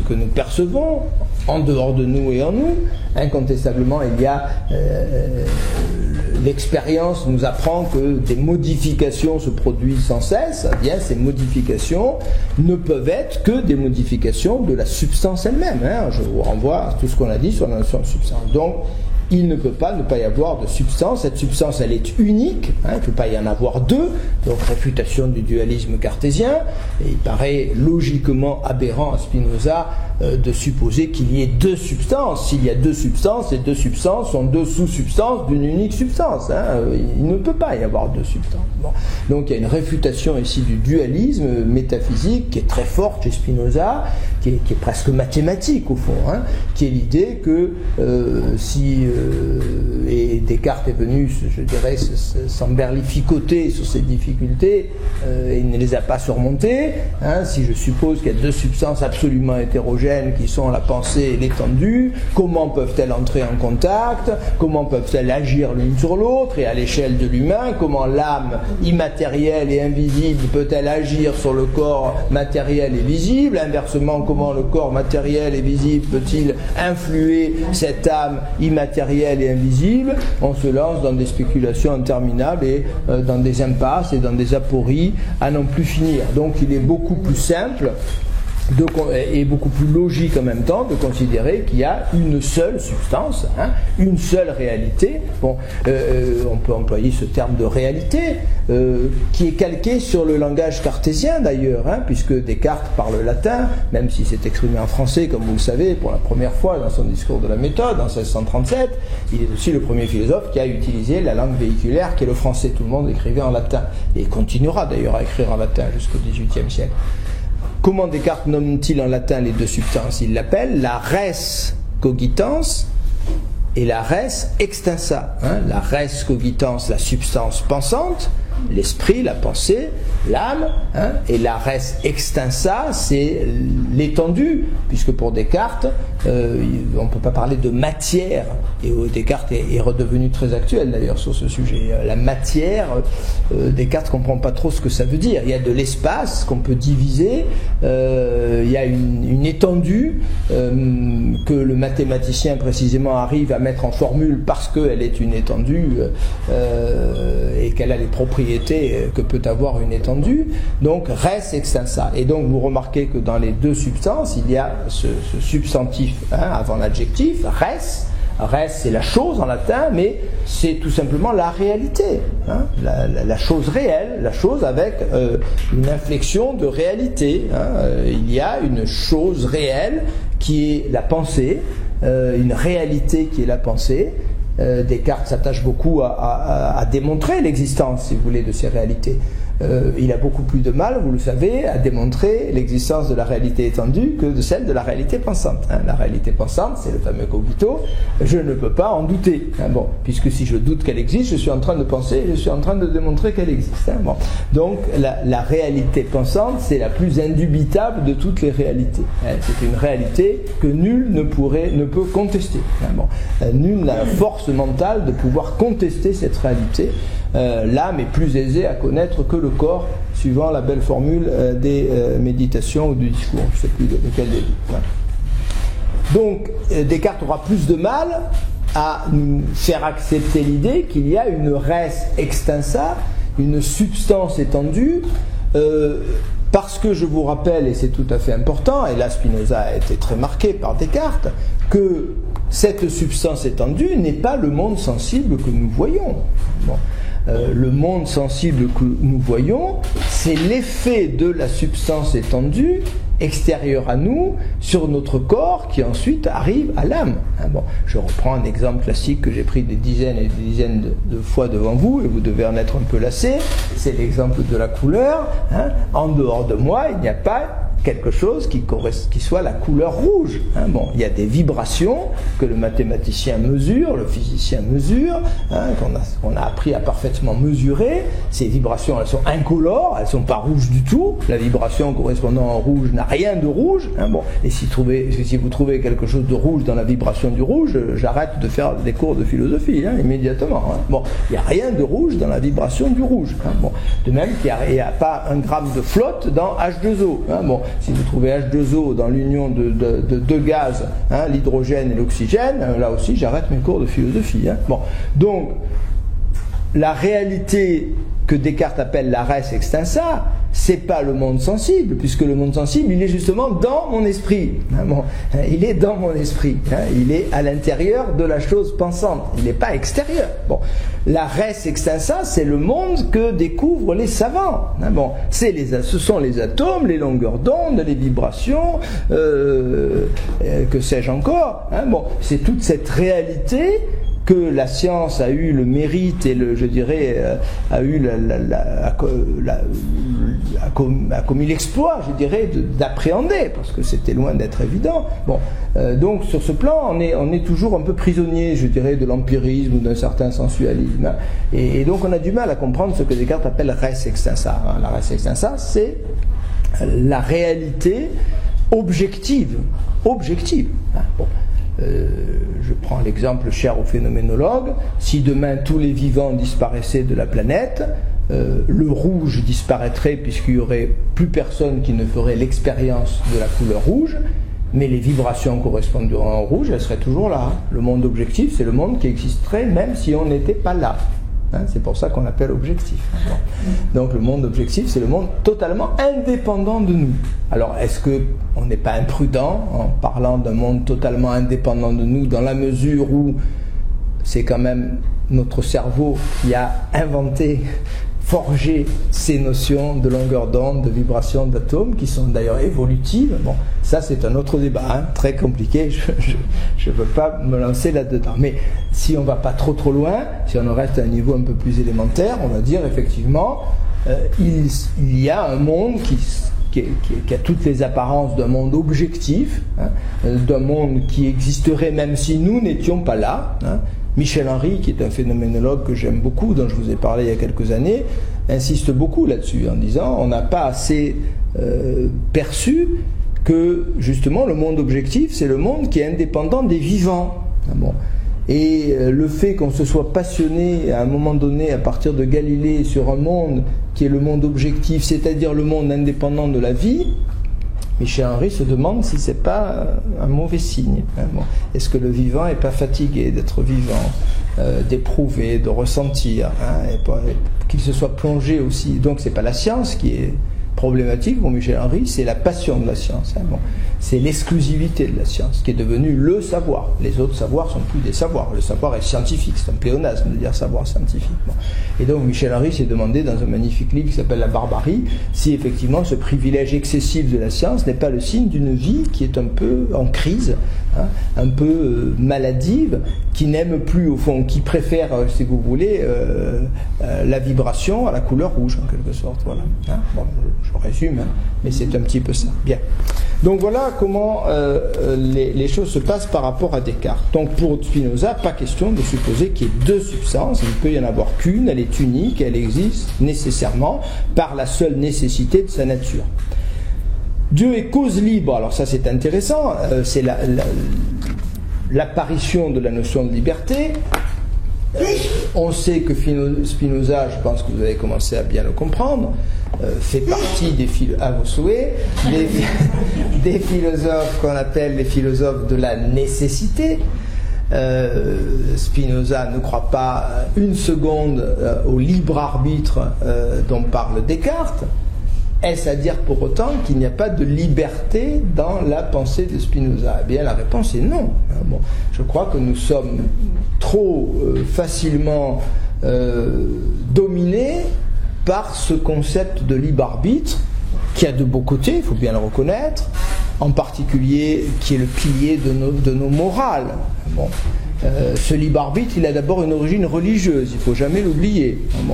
que nous percevons en dehors de nous et en nous. Incontestablement, il y a l'expérience nous apprend que des modifications se produisent sans cesse. Eh bien, ces modifications ne peuvent être que des modifications de la substance elle-même. Hein. Je vous renvoie à tout ce qu'on a dit sur la notion de substance. Donc, il ne peut pas ne pas y avoir de substance. Cette substance, elle est unique. Hein, il ne peut pas y en avoir deux. Donc, réfutation du dualisme cartésien. Et il paraît logiquement aberrant à Spinoza de supposer qu'il y ait deux substances. S'il y a deux substances, ces deux substances sont deux sous-substances d'une unique substance. Hein. Il ne peut pas y avoir deux substances. Bon. Donc, il y a une réfutation ici du dualisme métaphysique qui est très forte chez Spinoza, qui est presque mathématique au fond, hein, qui est l'idée que et Descartes est venu, je dirais, s'emberlificoter sur ces difficultés, il ne les a pas surmontées. Hein, si je suppose qu'il y a deux substances absolument hétérogènes qui sont la pensée et l'étendue, comment peuvent-elles entrer en contact? Comment peuvent-elles agir l'une sur l'autre? Et à l'échelle de l'humain, comment l'âme immatérielle et invisible peut-elle agir sur le corps matériel et visible? Inversement, comment le corps matériel et visible peut-il influer cette âme immatérielle et invisible? On se lance dans des spéculations interminables et dans des impasses et dans des apories à n'en plus finir. Donc il est beaucoup plus simple est beaucoup plus logique en même temps de considérer qu'il y a une seule substance, hein, une seule réalité. Bon, on peut employer ce terme de réalité, qui est calqué sur le langage cartésien d'ailleurs, hein, puisque Descartes parle latin, même si c'est exprimé en français, comme vous le savez, pour la première fois dans son discours de la méthode, en 1637. Il est aussi le premier philosophe qui a utilisé la langue véhiculaire qui est le français. Tout le monde écrivait en latin, et il continuera d'ailleurs à écrire en latin jusqu'au XVIIIe siècle. Comment Descartes nomme-t-il en latin les deux substances? Il l'appelle la res cogitans et la res extensa. Hein, la res cogitans, la substance pensante, l'esprit, la pensée, l'âme, hein, et la res extensa, c'est l'étendue, puisque pour Descartes, on ne peut pas parler de matière, et Descartes est redevenu très actuel d'ailleurs sur ce sujet. La matière, Descartes ne comprend pas trop ce que ça veut dire. Il y a de l'espace qu'on peut diviser, il y a une étendue que le mathématicien précisément arrive à mettre en formule parce qu'elle est une étendue et qu'elle a les propriétés que peut avoir une étendue. Donc res extensa. Et donc vous remarquez que dans les deux substances, il y a ce substantif, hein, avant l'adjectif, res. Res, c'est la chose en latin, mais c'est tout simplement la réalité, hein, la chose réelle, la chose avec une inflexion de réalité. Hein. Il y a une chose réelle qui est la pensée, une réalité qui est la pensée. Descartes s'attache beaucoup à démontrer l'existence, si vous voulez, de ces réalités. Il a beaucoup plus de mal, vous le savez, à démontrer l'existence de la réalité étendue que de celle de la réalité pensante. Hein. La réalité pensante, c'est le fameux cogito, je ne peux pas en douter. Hein. Bon, puisque si je doute qu'elle existe, je suis en train de penser, je suis en train de démontrer qu'elle existe. Hein. Bon. Donc la réalité pensante, c'est la plus indubitable de toutes les réalités. Hein. C'est une réalité que nul ne peut contester. Hein. Bon. Nul n'a la force mentale de pouvoir contester cette réalité. L'âme est plus aisée à connaître que le corps, suivant la belle formule des méditations ou du discours, je ne sais plus de lequel des deux. Voilà. Donc Descartes aura plus de mal à nous faire accepter l'idée qu'il y a une res extensa, une substance étendue, parce que je vous rappelle, et c'est tout à fait important, et là Spinoza a été très marqué par Descartes, que cette substance étendue n'est pas le monde sensible que nous voyons. Bon. Le monde sensible que nous voyons, c'est l'effet de la substance étendue extérieure à nous sur notre corps qui ensuite arrive à l'âme. Bon, je reprends un exemple classique que j'ai pris des dizaines et des dizaines de fois devant vous et vous devez en être un peu lassé. C'est l'exemple de la couleur. Hein. En dehors de moi, il n'y a pas quelque chose qui soit la couleur rouge. Hein. Bon, il y a des vibrations que le mathématicien mesure, le physicien mesure, hein, qu'on a appris à parfaitement mesurer. Ces vibrations, elles sont incolores, elles ne sont pas rouges du tout. La vibration correspondant au rouge n'a rien de rouge. Hein. Bon, et si vous trouvez quelque chose de rouge dans la vibration du rouge, j'arrête de faire des cours de philosophie, hein, immédiatement. Hein. Bon, il n'y a rien de rouge dans la vibration du rouge. Hein. Bon, de même qu'il n'y a pas un gramme de flotte dans H2O. Hein. Bon, si vous trouvez H2O dans l'union de deux gaz, hein, l'hydrogène et l'oxygène, là aussi j'arrête mes cours de philosophie. Hein. Bon, donc la réalité que Descartes appelle la res extensa, c'est pas le monde sensible, puisque le monde sensible, il est justement dans mon esprit. Hein, bon, il est dans mon esprit. Hein, il est à l'intérieur de la chose pensante. Il n'est pas extérieur. Bon, la res extensa, c'est le monde que découvrent les savants. Hein, bon, ce sont les atomes, les longueurs d'onde, les vibrations, que sais-je encore. Hein, bon, c'est toute cette réalité que la science a eu le mérite et a commis l'exploit, je dirais, d'appréhender, parce que c'était loin d'être évident. Bon, donc sur ce plan, on est toujours un peu prisonnier, je dirais, de l'empirisme ou d'un certain sensualisme. Hein. Et donc on a du mal à comprendre ce que Descartes appelle res extensa. Hein. La res extensa, c'est la réalité objective. Hein. Bon. Je prends l'exemple cher aux phénoménologues. Si demain tous les vivants disparaissaient de la planète, le rouge disparaîtrait puisqu'il n'y aurait plus personne qui ne ferait l'expérience de la couleur rouge, mais les vibrations correspondant au rouge, elles seraient toujours là. Le monde objectif, c'est le monde qui existerait même si on n'était pas là. Hein, c'est pour ça qu'on l'appelle objectif. Donc le monde objectif, c'est le monde totalement indépendant de nous. Alors est-ce qu'on n'est pas imprudent en parlant d'un monde totalement indépendant de nous, dans la mesure où c'est quand même notre cerveau qui a inventé, forgé ces notions de longueur d'onde, de vibration d'atomes, qui sont d'ailleurs évolutives. Bon, ça c'est un autre débat, hein, très compliqué, je ne veux pas me lancer là-dedans. Mais si on ne va pas trop loin, si on reste à un niveau un peu plus élémentaire, on va dire effectivement, il y a un monde qui a toutes les apparences d'un monde objectif, hein, d'un monde qui existerait même si nous n'étions pas là. Hein. Michel Henry, qui est un phénoménologue que j'aime beaucoup, dont je vous ai parlé il y a quelques années, insiste beaucoup là-dessus en disant on n'a pas assez perçu que justement le monde objectif, c'est le monde qui est indépendant des vivants. Bon. Et le fait qu'on se soit passionné à un moment donné à partir de Galilée sur un monde qui est le monde objectif, c'est-à-dire le monde indépendant de la vie, Michel Henry se demande si c'est pas un mauvais signe. Hein, bon. Est-ce que le vivant n'est pas fatigué d'être vivant, d'éprouver, de ressentir, hein, et qu'il se soit plongé aussi. Donc c'est pas la science qui est problématique pour Michel Henry, c'est la passion de la science. Hein, bon. C'est l'exclusivité de la science qui est devenue le savoir. Les autres savoirs sont plus des savoirs. Le savoir est scientifique, c'est un pléonasme de dire savoir scientifique. Bon. Et donc Michel Henry s'est demandé dans un magnifique livre qui s'appelle La Barbarie si effectivement ce privilège excessif de la science n'est pas le signe d'une vie qui est un peu en crise, hein, un peu maladive, qui n'aime plus au fond, qui préfère, si vous voulez, la vibration à la couleur rouge en quelque sorte. Voilà. Hein, bon, je résume, hein, mais c'est un petit peu ça. Bien. Donc voilà comment les choses se passent par rapport à Descartes. Donc pour Spinoza, pas question de supposer qu'il y ait deux substances, il ne peut y en avoir qu'une, elle est unique, elle existe nécessairement par la seule nécessité de sa nature. Dieu est cause libre, alors ça c'est intéressant, c'est l'apparition de la notion de liberté. On sait que Spinoza, je pense que vous avez commencé à bien le comprendre, fait partie des philosophes qu'on appelle les philosophes de la nécessité. Spinoza ne croit pas une seconde au libre arbitre dont parle Descartes. Est-ce à dire pour autant qu'il n'y a pas de liberté dans la pensée de Spinoza? Eh bien, la réponse est non. Bon, je crois que nous sommes trop facilement dominés par ce concept de libre arbitre qui a de beaux côtés, il faut bien le reconnaître, en particulier qui est le pilier de nos morales. Bon. Ce libre arbitre, il a d'abord une origine religieuse, il ne faut jamais l'oublier. Bon,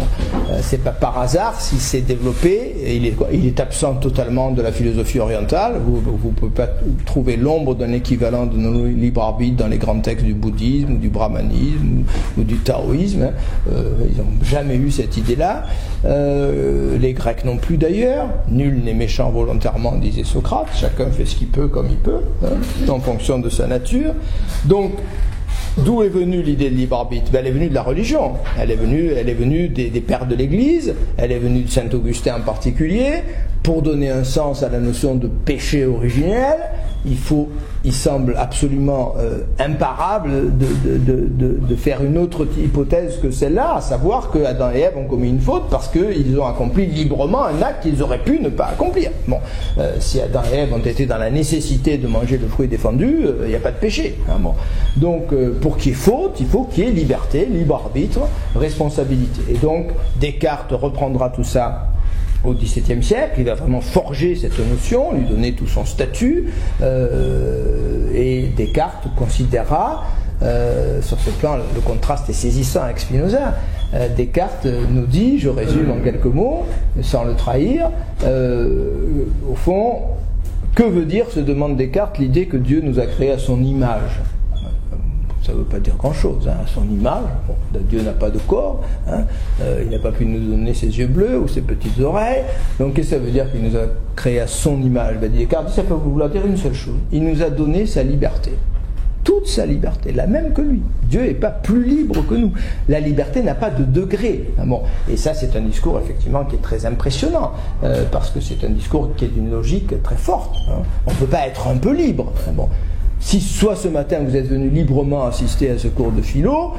c'est pas par hasard s'il s'est développé, et il est absent totalement de la philosophie orientale. Vous ne pouvez pas trouver l'ombre d'un équivalent de nos libre arbitre dans les grands textes du bouddhisme, ou du brahmanisme, ou du taoïsme. Hein. Ils n'ont jamais eu cette idée-là. Les Grecs non plus d'ailleurs. Nul n'est méchant volontairement, disait Socrate. Chacun fait ce qu'il peut comme il peut, hein, en fonction de sa nature. Donc, d'où est venue l'idée de libre arbitre? Elle est venue de la religion, elle est venue des pères de l'Église, elle est venue de saint Augustin en particulier. Pour donner un sens à la notion de péché originel, il semble absolument imparable de faire une autre hypothèse que celle-là, à savoir que Adam et Ève ont commis une faute parce qu'ils ont accompli librement un acte qu'ils auraient pu ne pas accomplir. Bon, si Adam et Ève ont été dans la nécessité de manger le fruit défendu, il n'y a pas de péché. Hein, bon. Donc, pour qu'il y ait faute, il faut qu'il y ait liberté, libre arbitre, responsabilité. Et donc, Descartes reprendra tout ça au XVIIe siècle, il va vraiment forger cette notion, lui donner tout son statut, et Descartes considérera, sur ce plan, le contraste est saisissant avec Spinoza. Descartes nous dit, je résume en quelques mots, sans le trahir, au fond, que veut dire, se demande Descartes, l'idée que Dieu nous a créés à son image? Ça ne veut pas dire grand-chose, hein, à son image. Bon, Dieu n'a pas de corps, hein, il n'a pas pu nous donner ses yeux bleus ou ses petites oreilles. Donc qu'est-ce que ça veut dire qu'il nous a créés à son image? Descartes, ça peut vouloir dire une seule chose. Il nous a donné sa liberté. Toute sa liberté, la même que lui. Dieu n'est pas plus libre que nous. La liberté n'a pas de degré. Bon, et ça, c'est un discours, effectivement, qui est très impressionnant, parce que c'est un discours qui est d'une logique très forte. Hein. On ne peut pas être un peu libre. Bon. Si soit ce matin vous êtes venu librement assister à ce cours de philo,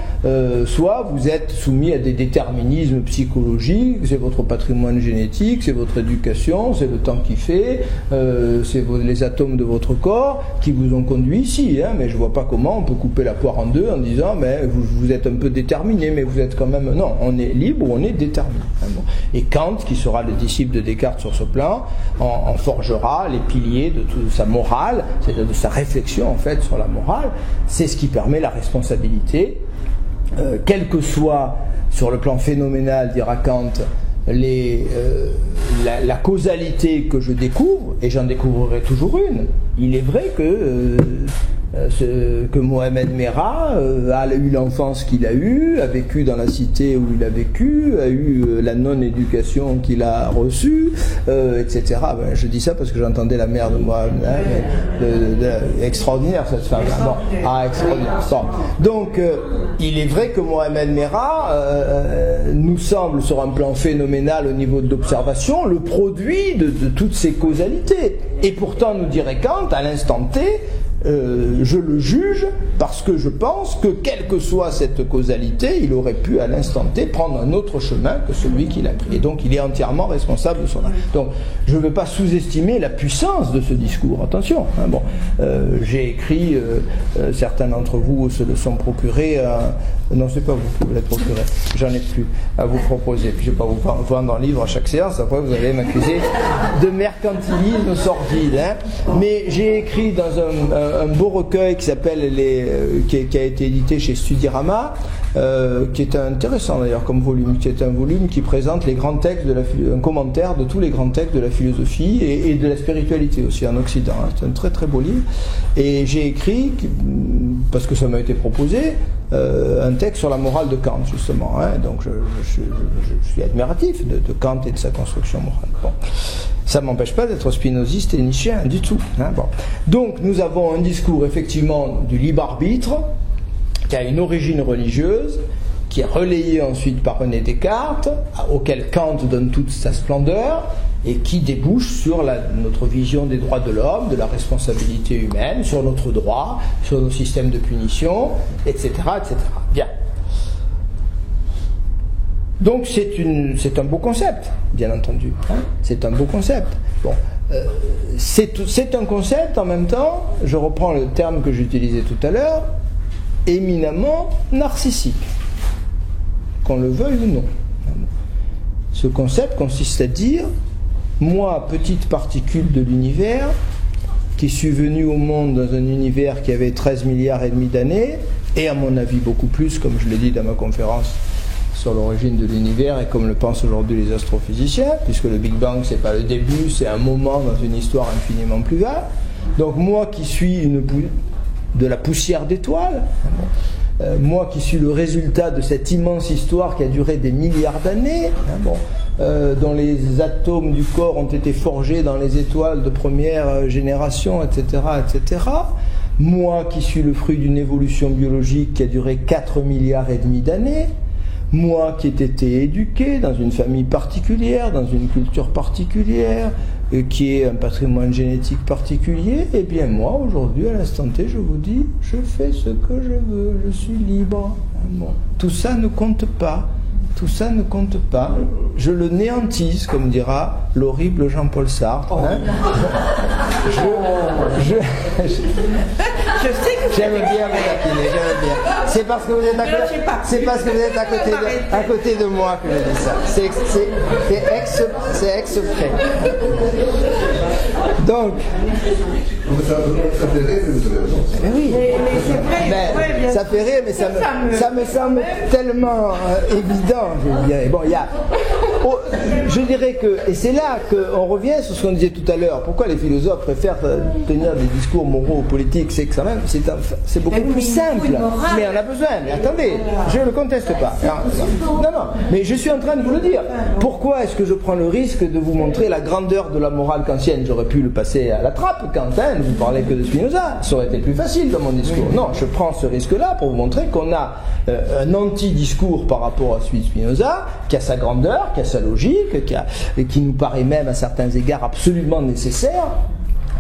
soit vous êtes soumis à des déterminismes psychologiques, c'est votre patrimoine génétique, c'est votre éducation, c'est le temps qui fait, c'est les atomes de votre corps qui vous ont conduit ici. Hein, mais je vois pas comment on peut couper la poire en deux en disant mais vous êtes un peu déterminé, mais vous êtes quand même... Non, on est libre ou on est déterminé. Hein, bon. Et Kant, qui sera le disciple de Descartes sur ce plan, en forgera les piliers de toute sa morale, c'est-à-dire de sa réflexion en fait sur la morale. C'est ce qui permet la responsabilité, quel que soit sur le plan phénoménal, dira Kant, la causalité que je découvre, et j'en découvrirai toujours une. Il est vrai que Mohamed Merah a eu l'enfance qu'il a eue, a vécu dans la cité où il a vécu, a eu la non-éducation qu'il a reçue, etc. Ben, je dis ça parce que j'entendais la mère de Mohamed, extraordinaire cette femme. Bon. Ah, extraordinaire. Bon. Donc, il est vrai que Mohamed Merah nous semble, sur un plan phénoménal au niveau de l'observation, le produit de toutes ces causalités. Et pourtant, nous dirait Kant, à l'instant T, je le juge parce que je pense que quelle que soit cette causalité, il aurait pu à l'instant T prendre un autre chemin que celui qu'il a pris. Et donc il est entièrement responsable de son acte. Donc je ne veux pas sous-estimer la puissance de ce discours. Attention. Hein, bon, j'ai écrit, certains d'entre vous se le sont procurés. Non, c'est pas vous qui vous l'êtes procuré. J'en ai plus à vous proposer. Puis je ne vais pas vous vendre un livre à chaque séance. Après vous allez m'accuser de mercantilisme sordide. Hein. Mais j'ai écrit dans un beau recueil qui s'appelle qui a été édité chez Studirama, qui est intéressant d'ailleurs comme volume, qui est un volume qui présente les grands textes un commentaire de tous les grands textes de la philosophie et de la spiritualité aussi en Occident. Hein. C'est un très très beau livre. Et j'ai écrit, parce que ça m'a été proposé, un texte sur la morale de Kant justement. Hein. Donc je suis admiratif de Kant et de sa construction morale. Bon. Ça ne m'empêche pas d'être spinoziste et nietzschéen du tout. Hein, bon. Donc nous avons un discours effectivement du libre arbitre qui a une origine religieuse, qui est relayé ensuite par René Descartes, auquel Kant donne toute sa splendeur, et qui débouche sur notre vision des droits de l'homme, de la responsabilité humaine, sur notre droit, sur nos systèmes de punition, etc. etc. Bien. Donc c'est un beau concept, bien entendu. Hein, c'est un beau concept. Bon, c'est un concept en même temps, je reprends le terme que j'utilisais tout à l'heure, éminemment narcissique, qu'on le veuille ou non. Ce concept consiste à dire, moi, petite particule de l'univers, qui suis venu au monde dans un univers qui avait 13 milliards et demi d'années, et à mon avis beaucoup plus, comme je l'ai dit dans ma conférence sur l'origine de l'univers et comme le pensent aujourd'hui les astrophysiciens, puisque le Big Bang c'est pas le début, c'est un moment dans une histoire infiniment plus vaste. Donc moi qui suis de la poussière d'étoiles, moi qui suis le résultat de cette immense histoire qui a duré des milliards d'années, dont les atomes du corps ont été forgés dans les étoiles de première génération, etc., etc. Moi qui suis le fruit d'une évolution biologique qui a duré 4 milliards et demi d'années, moi qui ai été éduqué dans une famille particulière, dans une culture particulière, qui est un patrimoine génétique particulier, et bien moi, aujourd'hui, à l'instant T, je vous dis, je fais ce que je veux, je suis libre. Bon. Tout ça ne compte pas. Tout ça ne compte pas. Je le néantise, comme dira l'horrible Jean-Paul Sartre. Hein. Je sais que j'aime bien vous taquiner, j'aime bien. C'est parce que vous êtes à côté de moi que je dis ça. C'est exprès. Donc. Ça fait rire, mais vous avez raison. Oui. Mais c'est vrai, bien ça fait rire, mais ça me semble tellement évident. Je dirais. Bon, je dirais que, et c'est là qu'on revient sur ce qu'on disait tout à l'heure. Pourquoi les philosophes préfèrent tenir des discours moraux ou politiques? C'est que c'est beaucoup plus simple. Mais on a besoin. Mais attendez, je ne le conteste pas. Non, mais je suis en train de vous le dire. Pourquoi est-ce que je prends le risque de vous montrer la grandeur de la morale kantienne? J'aurais pu le passer à la trappe, Quentin, ne vous parlez que de Spinoza. Ça aurait été plus facile dans mon discours. Non, je prends ce risque-là pour vous montrer qu'on a un anti-discours par rapport à celui de Spinoza, qui a sa grandeur, qui a sa logique, qui nous paraît même à certains égards absolument nécessaire,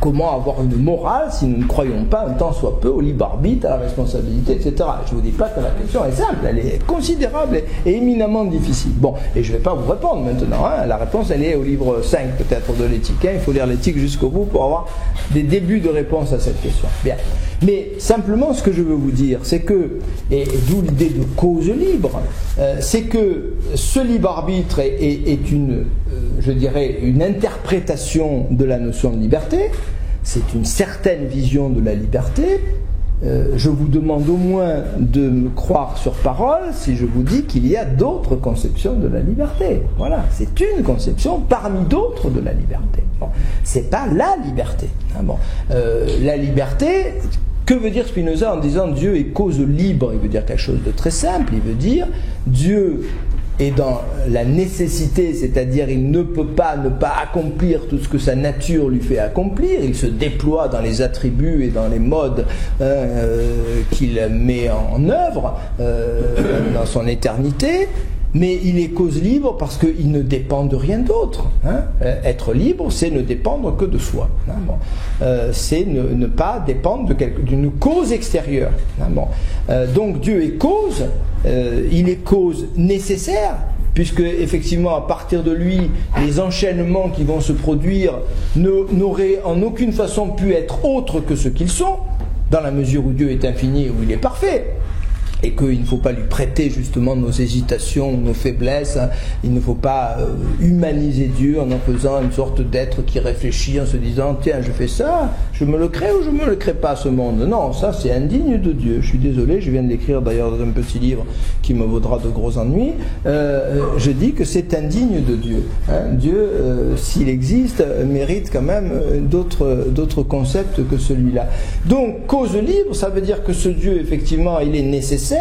comment avoir une morale si nous ne croyons pas un tant soit peu au libre arbitre, à la responsabilité, etc. Je ne vous dis pas que la question est simple, elle est considérable et éminemment difficile. Bon, et je ne vais pas vous répondre maintenant, hein. La réponse elle est au livre 5 peut-être de l'éthique, hein. Il faut lire l'éthique jusqu'au bout pour avoir des débuts de réponse à cette question. Bien. Mais simplement ce que je veux vous dire, c'est que, et d'où l'idée de cause libre, c'est que ce libre arbitre est une, je dirais, une interprétation de la notion de liberté, c'est une certaine vision de la liberté. Je vous demande au moins de me croire sur parole si je vous dis qu'il y a d'autres conceptions de la liberté. Voilà, c'est une conception parmi d'autres de la liberté. Bon, c'est pas la liberté. Hein, bon, la liberté, que veut dire Spinoza en disant Dieu est cause libre? Il veut dire quelque chose de très simple. Il veut dire Dieu est dans la nécessité, c'est-à-dire il ne peut pas ne pas accomplir tout ce que sa nature lui fait accomplir, il se déploie dans les attributs et dans les modes qu'il met en œuvre dans son éternité, mais il est cause libre parce qu'il ne dépend de rien d'autre. Hein. Être libre, c'est ne dépendre que de soi. Hein. Bon. C'est ne pas dépendre d'une cause extérieure. Hein. Bon. Donc Dieu est cause, il est cause nécessaire, puisque effectivement à partir de lui, les enchaînements qui vont se produire n'auraient en aucune façon pu être autres que ce qu'ils sont, dans la mesure où Dieu est infini et où il est parfait. Et qu'il ne faut pas lui prêter justement nos hésitations, nos faiblesses. Il ne faut pas humaniser Dieu en faisant une sorte d'être qui réfléchit en se disant tiens, je fais ça, je me le crée ou je me le crée pas ce monde. Non, ça c'est indigne de Dieu. Je suis désolé, je viens de l'écrire d'ailleurs dans un petit livre qui me vaudra de gros ennuis. Je dis que c'est indigne de Dieu. Hein. Dieu, s'il existe, mérite quand même d'autres concepts que celui-là. Donc cause libre, ça veut dire que ce Dieu effectivement il est nécessaire.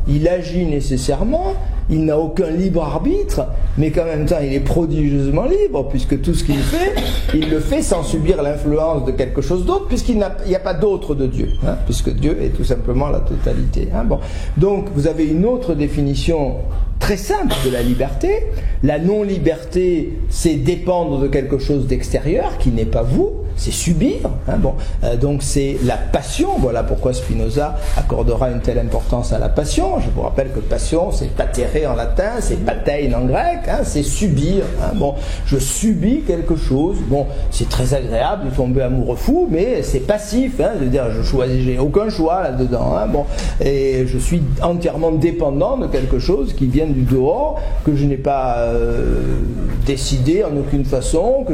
Il agit nécessairement, il n'a aucun libre arbitre, mais qu'en même temps il est prodigieusement libre, puisque tout ce qu'il fait, il le fait sans subir l'influence de quelque chose d'autre, puisqu'il n'y a pas d'autre de Dieu, hein, puisque Dieu est tout simplement la totalité. Hein, bon. Donc vous avez une autre définition très simple de la liberté. La non-liberté, c'est dépendre de quelque chose d'extérieur qui n'est pas vous, c'est subir. Hein, bon. Donc c'est la passion. Voilà pourquoi Spinoza accordera une telle importance à la passion. Je vous rappelle que passion, c'est patere en latin, c'est patein en grec, hein, c'est subir. Hein, bon, je subis quelque chose. Bon, c'est très agréable de tomber amoureux fou, mais c'est passif. Hein, c'est-à-dire, j'ai aucun choix là-dedans. Hein, bon, et je suis entièrement dépendant de quelque chose qui vient du dehors, que je n'ai pas décidé en aucune façon,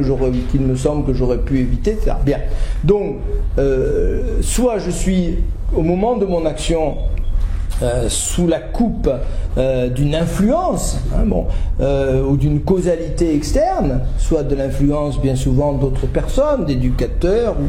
qu'il me semble que j'aurais pu éviter, etc. Bien. Donc, soit je suis, au moment de mon action, sous la coupe d'une influence, hein, bon, ou d'une causalité externe, soit de l'influence bien souvent d'autres personnes, d'éducateurs ou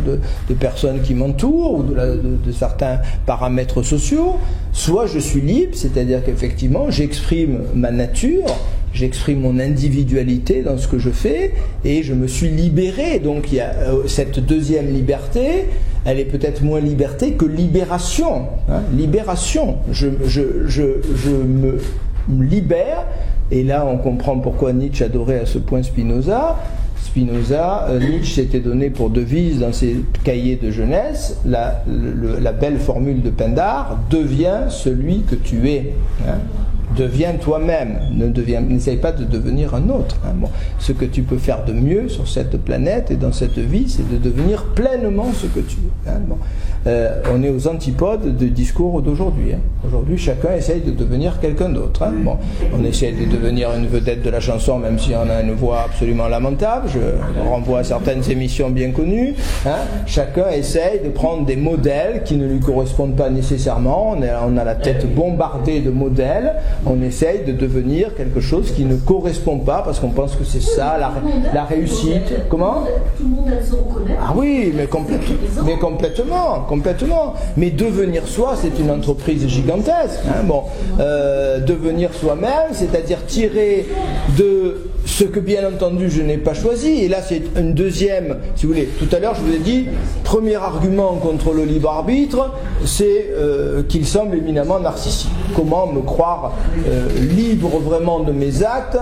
de personnes qui m'entourent, ou de certains paramètres sociaux, soit je suis libre, c'est-à-dire qu'effectivement j'exprime ma nature, j'exprime mon individualité dans ce que je fais, et je me suis libéré. Donc il y a cette deuxième liberté, elle est peut-être moins liberté que libération. Hein, libération. Je me libère, et là on comprend pourquoi Nietzsche adorait à ce point Spinoza. Nietzsche s'était donné pour devise dans ses cahiers de jeunesse la belle formule de Pindare: deviens celui que tu es. Hein. Deviens toi-même, n'essaye pas de devenir un autre. Hein. Bon, ce que tu peux faire de mieux sur cette planète et dans cette vie, c'est de devenir pleinement ce que tu es. Hein. Bon. On est aux antipodes du discours d'aujourd'hui. Hein. Aujourd'hui, chacun essaye de devenir quelqu'un d'autre. Hein. Bon, on essaye de devenir une vedette de la chanson, même si on a une voix absolument lamentable. Je renvoie à certaines émissions bien connues. Hein. Chacun essaye de prendre des modèles qui ne lui correspondent pas nécessairement. On a la tête bombardée de modèles. On essaye de devenir quelque chose qui ne correspond pas, parce qu'on pense que c'est ça, la réussite. Comment ? Tout le monde aime se reconnaître. Ah oui, mais complètement. Mais devenir soi, c'est une entreprise gigantesque. Hein, bon, devenir soi-même, c'est-à-dire tirer de ce que bien entendu je n'ai pas choisi, et là c'est une deuxième, si vous voulez, tout à l'heure je vous ai dit, premier argument contre le libre arbitre, c'est qu'il semble éminemment narcissique. Comment me croire libre vraiment de mes actes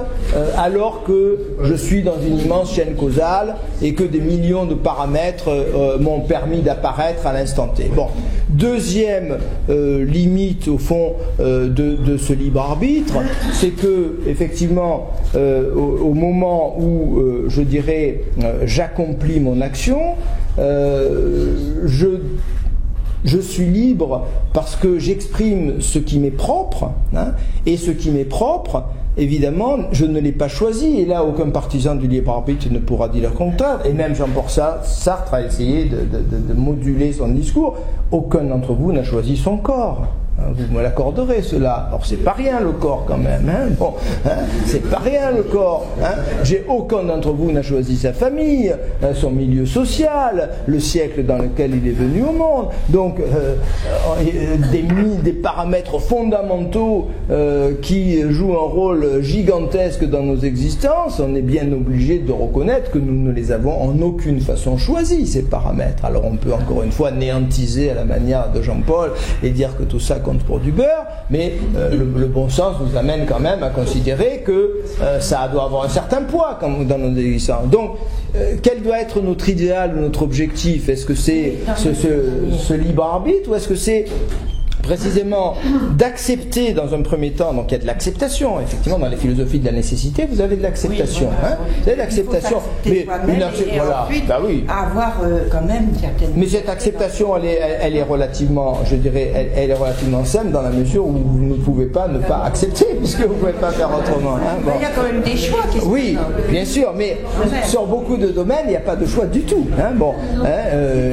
alors que je suis dans une immense chaîne causale et que des millions de paramètres m'ont permis d'apparaître à l'instant T. Bon, deuxième limite au fond de ce libre arbitre, c'est que effectivement au moment où je dirais j'accomplis mon action, je suis libre parce que j'exprime ce qui m'est propre, hein, et ce qui m'est propre, évidemment, je ne l'ai pas choisi, et là aucun partisan du libre arbitre ne pourra dire le contraire, et même Jean-Paul Sartre a essayé de moduler son discours. Aucun d'entre vous n'a choisi son corps. Vous me l'accorderez cela. Alors c'est pas rien le corps quand même, hein. Bon, hein, c'est pas rien le corps, hein. Aucun d'entre vous n'a choisi sa famille, son milieu social, le siècle dans lequel il est venu au monde. Donc des paramètres fondamentaux qui jouent un rôle gigantesque dans nos existences, on est bien obligé de reconnaître que nous ne les avons en aucune façon choisis, ces paramètres. Alors on peut encore une fois néantiser à la manière de Jean-Paul et dire que tout ça compte pour du beurre, mais le bon sens nous amène quand même à considérer que ça doit avoir un certain poids dans nos existences. Donc, quel doit être notre idéal ou notre objectif? Est-ce que c'est ce libre arbitre, ou est-ce que c'est précisément d'accepter dans un premier temps, donc il y a de l'acceptation, effectivement dans les philosophies de la nécessité, vous avez de l'acceptation, oui, voilà, hein, vous avez de l'acceptation, mais voilà, bah oui, avoir quand même une certaine... Mais cette acceptation, elle est relativement, je dirais, elle est relativement simple dans la mesure où vous ne pouvez pas ne pas accepter, puisque vous ne pouvez pas faire autrement. Hein, bon. Il y a quand même des choix. Oui, bien sûr, mais sur beaucoup de domaines, il n'y a pas de choix du tout. Hein, bon, hein,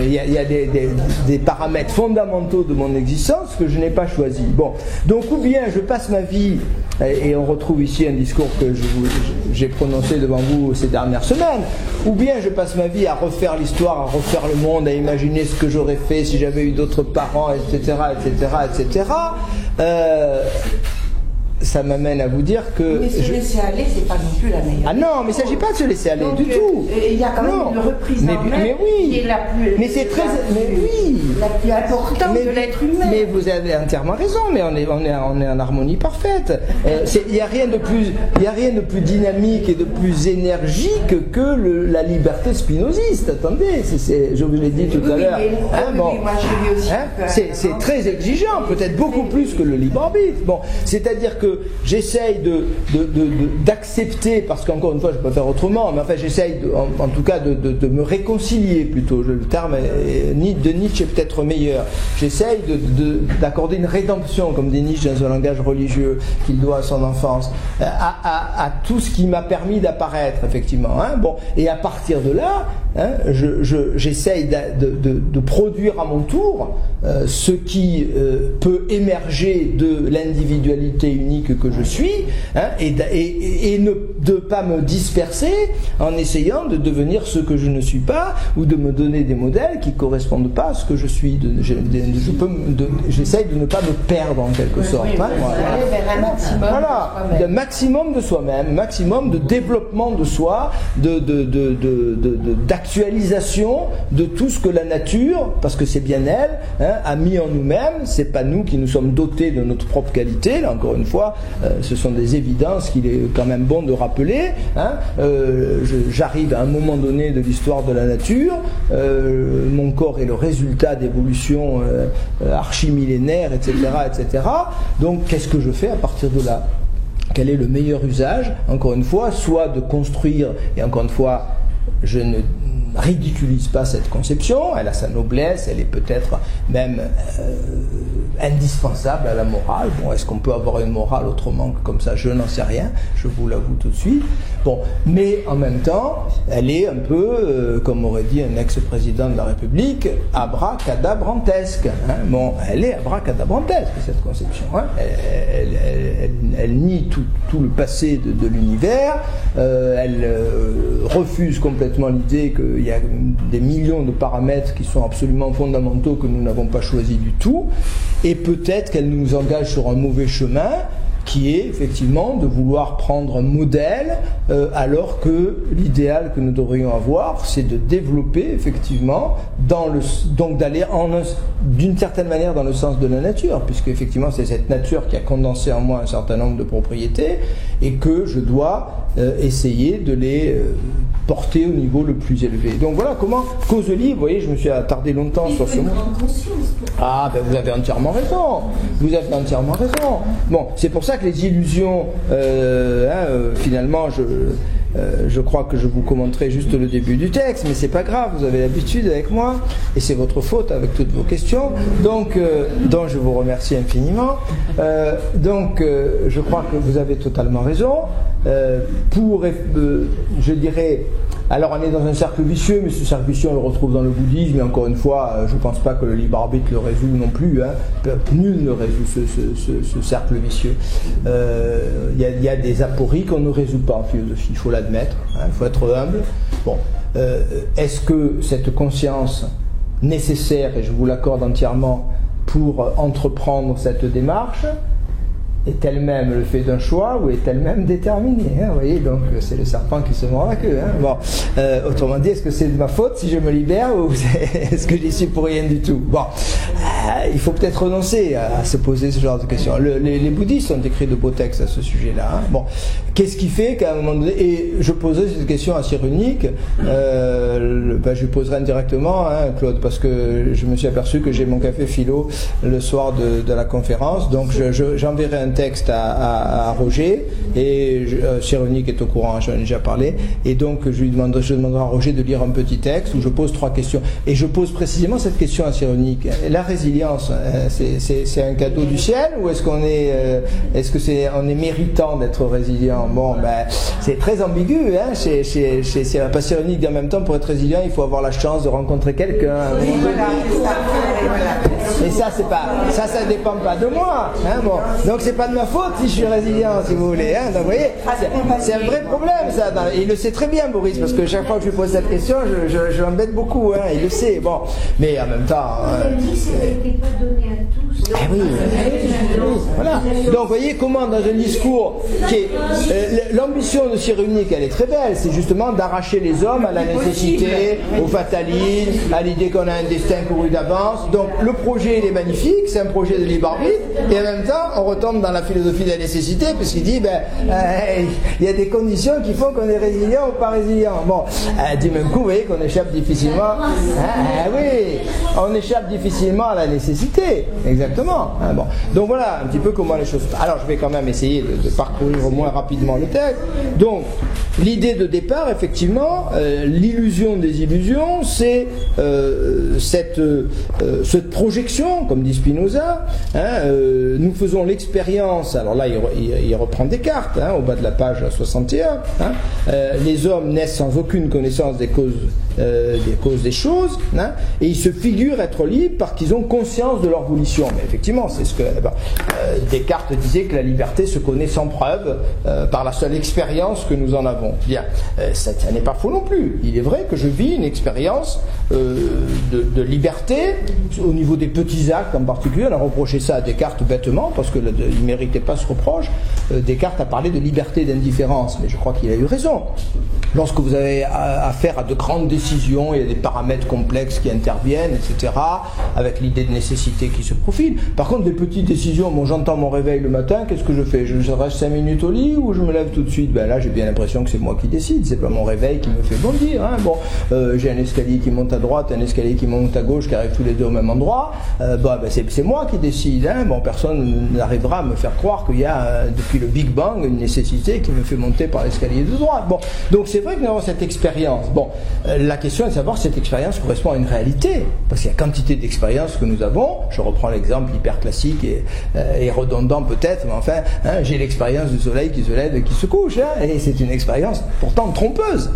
il y a des paramètres fondamentaux de mon existence que je n'ai pas choisi. Bon, donc ou bien je passe ma vie, et on retrouve ici un discours que j'ai prononcé devant vous ces dernières semaines, ou bien je passe ma vie à refaire l'histoire, à refaire le monde, à imaginer ce que j'aurais fait si j'avais eu d'autres parents, etc., etc., etc. Ça m'amène à vous dire que... Mais se laisser aller, c'est pas non plus la meilleure. Ah non, mais il ne s'agit pas de se laisser aller du tout. Il y a quand même une reprise en main qui est la plus... Mais c'est très... Mais oui. La plus importante de l'être humain. Mais vous avez entièrement raison, mais on est en harmonie parfaite. Il n'y a rien de plus dynamique et de plus énergique que la liberté spinoziste. Attendez, je vous l'ai dit tout à l'heure. C'est très exigeant, peut-être beaucoup plus que le libre arbitre. Bon, c'est-à-dire que j'essaye d'accepter, parce qu'encore une fois je peux pas faire autrement, mais enfin j'essaye en tout cas de me réconcilier plutôt, le terme de Nietzsche est peut-être meilleur, j'essaye d'accorder une rédemption, comme dit Nietzsche dans un langage religieux qu'il doit à son enfance, à tout ce qui m'a permis d'apparaître effectivement, hein, bon, et à partir de là, hein, j'essaye de produire à mon tour ce qui peut émerger de l'individualité unique que je suis, hein, et ne pas me disperser en essayant de devenir ce que je ne suis pas, ou de me donner des modèles qui ne correspondent pas à ce que je suis. J'essaye de ne pas me perdre en quelque sorte. Oui, hein, voilà, un maximum de soi-même, maximum de développement de soi, d'actualisation de tout ce que la nature, parce que c'est bien elle, hein, a mis en nous-mêmes. C'est pas nous qui nous sommes dotés de notre propre qualité, là encore une fois. Ce sont des évidences qu'il est quand même bon de rappeler, hein. J'arrive à un moment donné de l'histoire de la nature, mon corps est le résultat d'évolutions archimillénaires, etc., etc. Donc qu'est-ce que je fais à partir de là? Quel est le meilleur usage? Encore une fois, soit de construire, et encore une fois, je ne ridiculise pas cette conception, elle a sa noblesse, elle est peut-être même indispensable à la morale. Bon, est-ce qu'on peut avoir une morale autrement que comme ça? Je n'en sais rien, je vous l'avoue tout de suite. Bon, mais en même temps, elle est un peu, comme aurait dit un ex-président de la République, abracadabrantesque. Hein. Bon, elle est abracadabrantesque, cette conception. Hein. Elle nie tout le passé de l'univers, elle refuse complètement l'idée qu'il y a des millions de paramètres qui sont absolument fondamentaux que nous n'avons pas choisis du tout, et peut-être qu'elle nous engage sur un mauvais chemin, qui est effectivement de vouloir prendre un modèle, alors que l'idéal que nous devrions avoir, c'est de développer effectivement, donc d'aller d'une certaine manière dans le sens de la nature, puisque effectivement c'est cette nature qui a condensé en moi un certain nombre de propriétés, et que je dois essayer de les porter au niveau le plus élevé. Donc voilà comment cause libre, vous voyez, je me suis attardé longtemps sur ce mot. Ah ben vous avez entièrement raison. Vous avez entièrement raison. Bon, c'est pour ça que les illusions, finalement, je crois que je vous commenterai juste le début du texte, mais c'est pas grave, vous avez l'habitude avec moi, et c'est votre faute avec toutes vos questions, donc je vous remercie infiniment. Je crois que vous avez totalement raison. Je dirais, alors on est dans un cercle vicieux, mais ce cercle vicieux on le retrouve dans le bouddhisme, et encore une fois, je ne pense pas que le libre arbitre le résout non plus, nul ne résout ce cercle vicieux. Il y a des apories qu'on ne résout pas en philosophie, il faut l'admettre, il faut être humble. Bon, est-ce que cette conscience nécessaire, et je vous l'accorde entièrement, pour entreprendre cette démarche, est elle-même le fait d'un choix ou est elle-même déterminée, vous voyez, donc c'est le serpent qui se mord la queue. Bon, autrement dit, est-ce que c'est de ma faute si je me libère ou est-ce que j'y suis pour rien du tout? Bon, il faut peut-être renoncer à se poser ce genre de questions. Les bouddhistes ont écrit de beaux textes à ce sujet-là. Bon, qu'est-ce qui fait qu'à un moment donné, et je poserai cette question à Cyrulnik, je lui poserai indirectement, Claude, parce que je me suis aperçu que j'ai mon café philo le soir de la conférence, donc j'enverrai un texte à Roger, et Cyrulnik est au courant, j'en ai déjà parlé, et donc je demanderai à Roger de lire un petit texte où je pose 3 questions, et je pose précisément cette question à Cyrulnik. La résilience, c'est un cadeau du ciel, ou est-ce qu'on est méritant d'être résilient? Bon, c'est très ambigu, c'est pas Cyrulnik dit en même temps, pour être résilient il faut avoir la chance de rencontrer quelqu'un. Et ça dépend pas de moi, bon. Donc c'est pas de ma faute si je suis résilient, si vous voulez, donc vous voyez, c'est un vrai problème ça. Il le sait très bien, Boris, parce que chaque fois que je lui pose cette question, je l'embête beaucoup, il le sait, bon. Mais en même temps, c'était pas donné à tous. Oui, voilà. Donc vous voyez comment dans un discours qui est l'ambition de Cyrulnik, elle est très belle, c'est justement d'arracher les hommes à la nécessité, au fatalisme, à l'idée qu'on a un destin couru d'avance. Donc le projet il est magnifique, c'est un projet de libre arbitre, et en même temps on retombe dans la philosophie de la nécessité, puisqu'il dit il y a des conditions qui font qu'on est résilient ou pas résilient. Bon, du même coup vous voyez qu'on échappe difficilement. On échappe difficilement à la nécessité, exactement. Bon. Donc voilà un petit peu comment les choses. Alors je vais quand même essayer de parcourir au moins rapidement le texte. Donc l'idée de départ, effectivement, l'illusion des illusions, c'est cette projection, comme dit Spinoza. Nous faisons l'expérience. Alors là, il reprend Descartes, au bas de la page 61. Les hommes naissent sans aucune connaissance des causes des choses, et ils se figurent être libres parce qu'ils ont conscience de leur volition. Mais effectivement, c'est ce que Descartes disait, que la liberté se connaît sans preuve par la seule expérience que nous en avons. Bien, ça n'est pas faux non plus. Il est vrai que je vis une expérience de liberté au niveau des petits actes en particulier. On a reproché ça à Descartes bêtement parce qu'il ne méritait pas ce reproche. Descartes a parlé de liberté d'indifférence, mais je crois qu'il a eu raison. Lorsque vous avez affaire à de grandes décisions, il y a des paramètres complexes qui interviennent, etc., avec l'idée de nécessité qui se profile. Par contre, des petites décisions, j'entends mon réveil le matin, qu'est-ce que je fais? Je reste 5 minutes au lit ou je me lève tout de suite? Là, j'ai bien l'impression que c'est moi qui décide, c'est pas mon réveil qui me fait bondir. J'ai un escalier qui monte à droite, un escalier qui monte à gauche, qui arrivent tous les deux au même endroit. C'est moi qui décide. Personne n'arrivera à me faire croire qu'il y a, depuis le Big Bang, une nécessité qui me fait monter par l'escalier de droite. Donc c'est vrai que nous avons cette expérience. La question est de savoir si cette expérience correspond à une réalité. Parce qu'il y a quantité d'expériences que nous avons. Je reprends l'exemple hyper classique et redondant peut-être, mais enfin, j'ai l'expérience du soleil qui se lève et qui se couche. Et c'est une expérience pourtant trompeuse.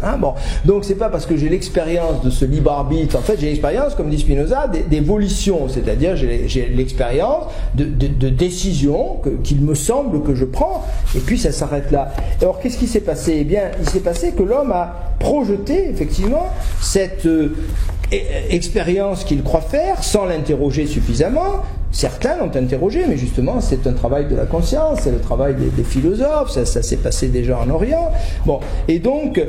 Donc c'est pas parce que j'ai l'expérience de ce libre arbitre. En fait, j'ai l'expérience, comme dit Spinoza, des volitions. C'est-à-dire, j'ai l'expérience de décisions qu'il me semble que je prends. Et puis ça s'arrête là. Alors qu'est-ce qui s'est passé? Eh bien, il s'est passé que l'homme a projeté effectivement cette expérience qu'il croit faire sans l'interroger suffisamment Certains l'ont interrogé, mais justement, c'est un travail de la conscience, c'est le travail des philosophes, ça s'est passé déjà en Orient. Bon, et donc,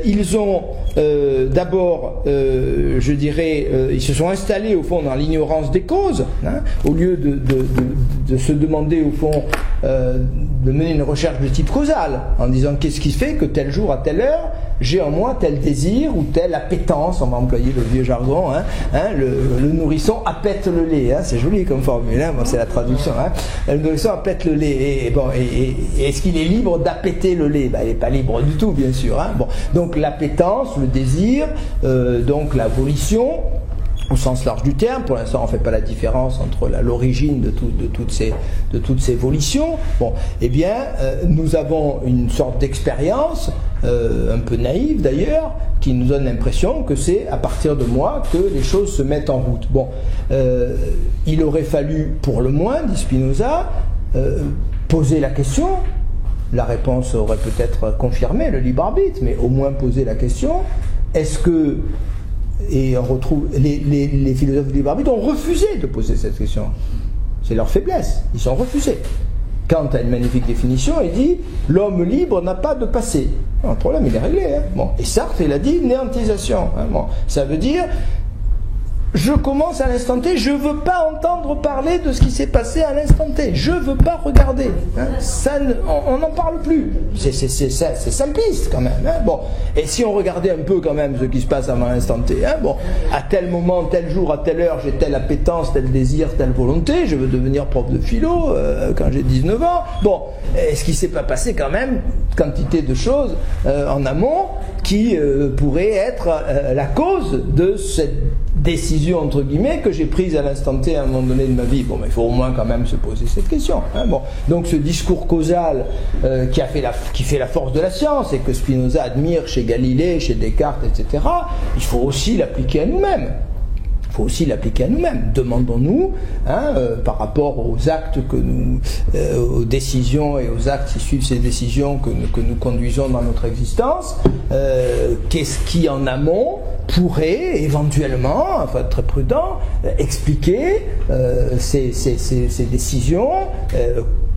ils ont d'abord, je dirais, ils se sont installés au fond dans l'ignorance des causes, hein, au lieu de se demander au fond, de mener une recherche de type causal, en disant qu'est-ce qui fait que tel jour à telle heure, j'ai en moi tel désir ou telle appétence, on va employer le vieux jargon, le nourrisson appète le lait, hein, c'est joli comme formule, hein, bon, c'est la traduction, hein, le nourrisson appète le lait, et est-ce qu'il est libre d'appêter le lait? Il n'est pas libre du tout, bien sûr, hein. Bon, donc l'appétence, le désir, donc la volition, au sens large du terme. Pour l'instant, on ne fait pas la différence entre l'origine de toutes ces volitions. Bon, eh bien, nous avons une sorte d'expérience, un peu naïve d'ailleurs, qui nous donne l'impression que c'est à partir de moi que les choses se mettent en route. Bon, il aurait fallu, pour le moins, dit Spinoza, poser la question. La réponse aurait peut-être confirmé le libre arbitre, mais au moins poser la question, est-ce que... Et on retrouve les philosophes du libre arbitre ont refusé de poser cette question. C'est leur faiblesse. Ils sont refusés. Kant a une magnifique définition. Il dit l'homme libre n'a pas de passé. Le problème il est réglé. Hein. Bon. Et Sartre il a dit néantisation. Hein. Bon. Ça veut dire je commence à l'instant T, je ne veux pas entendre parler de ce qui s'est passé à l'instant T. Je ne veux pas regarder. Hein. Ça, on n'en parle plus. C'est simpliste quand même. Hein. Bon. Et si on regardait un peu quand même ce qui se passe avant l'instant T, hein. Bon. À tel moment, tel jour, à telle heure, j'ai telle appétence, tel désir, telle volonté, je veux devenir prof de philo quand j'ai 19 ans. Bon. Est-ce qu'il ne s'est pas passé quand même quantité de choses en amont qui pourraient être la cause de cette décision entre guillemets que j'ai prise à l'instant T à un moment donné de ma vie. Bon, mais il faut au moins quand même se poser cette question. Hein, bon. Donc ce discours causal qui fait la force de la science et que Spinoza admire chez Galilée, chez Descartes, etc., il faut aussi l'appliquer à nous-mêmes. Il faut aussi l'appliquer à nous-mêmes. Demandons-nous, hein, par rapport aux actes que nous, aux décisions et aux actes qui suivent ces décisions que nous conduisons dans notre existence, qu'est-ce qui en amont pourrait éventuellement, enfin très prudent, expliquer ces décisions,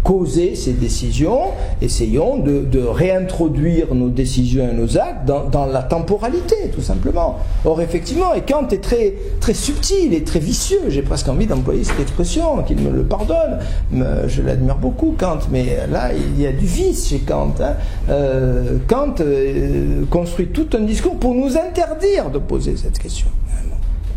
causer ces décisions, essayons de réintroduire nos décisions et nos actes dans la temporalité, tout simplement. Or, effectivement, et Kant est très, très subtil et très vicieux, j'ai presque envie d'employer cette expression, qu'il me le pardonne, je l'admire beaucoup, Kant, mais là, il y a du vice chez Kant. Hein. Kant construit tout un discours pour nous interdire de poser cette question.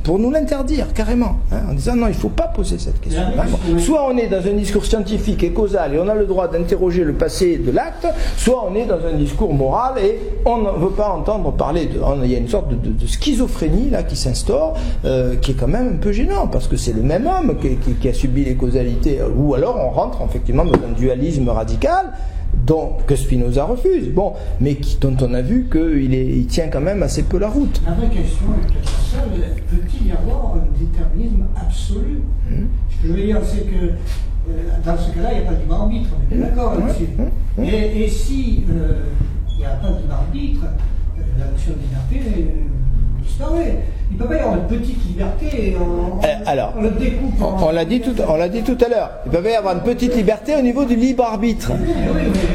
Pour nous l'interdire, carrément, hein, en disant non, il ne faut pas poser cette question. Bon. Soit on est dans un discours scientifique et causal et on a le droit d'interroger le passé de l'acte, soit on est dans un discours moral et on ne veut pas entendre parler il y a une sorte de schizophrénie là qui s'instaure, qui est quand même un peu gênant, parce que c'est le même homme qui a subi les causalités, ou alors on rentre effectivement dans un dualisme radical, que Spinoza refuse, bon, mais dont on a vu qu'il tient quand même assez peu la route. La vraie question est peut-être ça, peut-il y avoir un déterminisme absolu? Ce que je veux dire, c'est que dans ce cas-là, il n'y a pas de libre arbitre, on est d'accord là-dessus. Et si il n'y a pas de libre arbitre, la notion de liberté disparaît. Il ne peut pas y avoir de petite liberté, alors, on le découpe. On l'a dit tout à l'heure. Il peut pas y avoir une petite liberté au niveau du libre arbitre.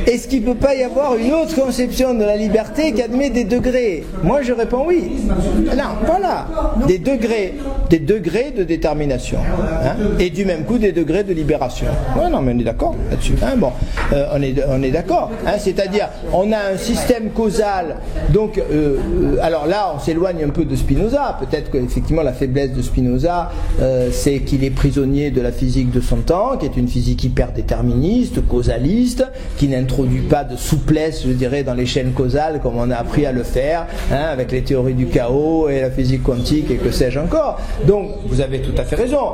Est-ce qu'il ne peut pas y avoir une autre conception de la liberté qui admet des degrés? Moi, je réponds oui. Non, voilà. Des degrés de détermination. Hein, et du même coup, des degrés de libération. Ouais, non, mais on est d'accord là-dessus. Hein, bon, on est d'accord. Hein, c'est-à-dire, on a un système causal. Donc, alors là, on s'éloigne un peu de Spinoza. Peut-être qu'effectivement la faiblesse de Spinoza, c'est qu'il est prisonnier de la physique de son temps, qui est une physique hyper déterministe, causaliste, qui n'introduit pas de souplesse, je dirais, dans les chaînes causales comme on a appris à le faire, hein, avec les théories du chaos et la physique quantique et que sais-je encore. Donc vous avez tout à fait raison.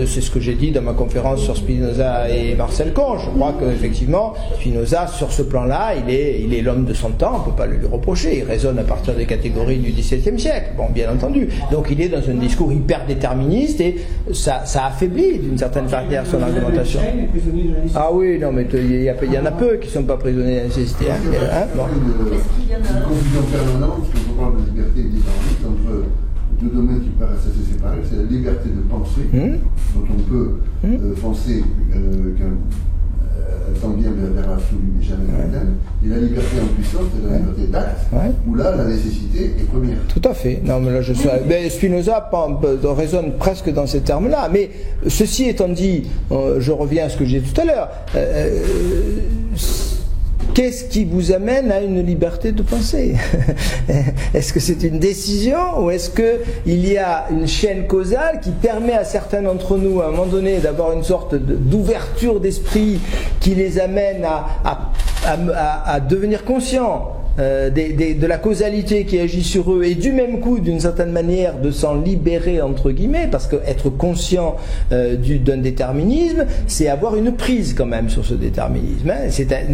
C'est ce que j'ai dit dans ma conférence sur Spinoza et Marcel Conge. Je crois qu'effectivement Spinoza, sur ce plan-là, il est l'homme de son temps, on ne peut pas le reprocher. Il raisonne à partir des catégories du XVIIe siècle, bon, bien entendu. Donc il est dans un discours hyper déterministe et ça affaiblit d'une certaine manière son argumentation. Ah oui, non, mais il y en a peu qui ne sont pas prisonniers de la nécessité. Hein, bon. Est-ce qu'il y a une confusion permanente, quand on parle de liberté et de libre arbitre, entre deux domaines qui paraissent assez séparés, c'est la liberté de penser, dont on peut penser qu'un tend bien vers l'absolu, mais jamais vers l'idéal, et la liberté en puissance, c'est la liberté d'acte, où là, la nécessité est première. Tout à fait. Non, mais là, Spinoza raisonne presque dans ces termes-là. Mais ceci étant dit, je reviens à ce que j'ai dit tout à l'heure. Qu'est-ce qui vous amène à une liberté de penser? Est-ce que c'est une décision ou est-ce qu'il y a une chaîne causale qui permet à certains d'entre nous, à un moment donné, d'avoir une sorte d'ouverture d'esprit qui les amène à devenir conscients de la causalité qui agit sur eux et du même coup, d'une certaine manière, de s'en libérer entre guillemets, parce que être conscient d'un déterminisme, c'est avoir une prise quand même sur ce déterminisme. Hein.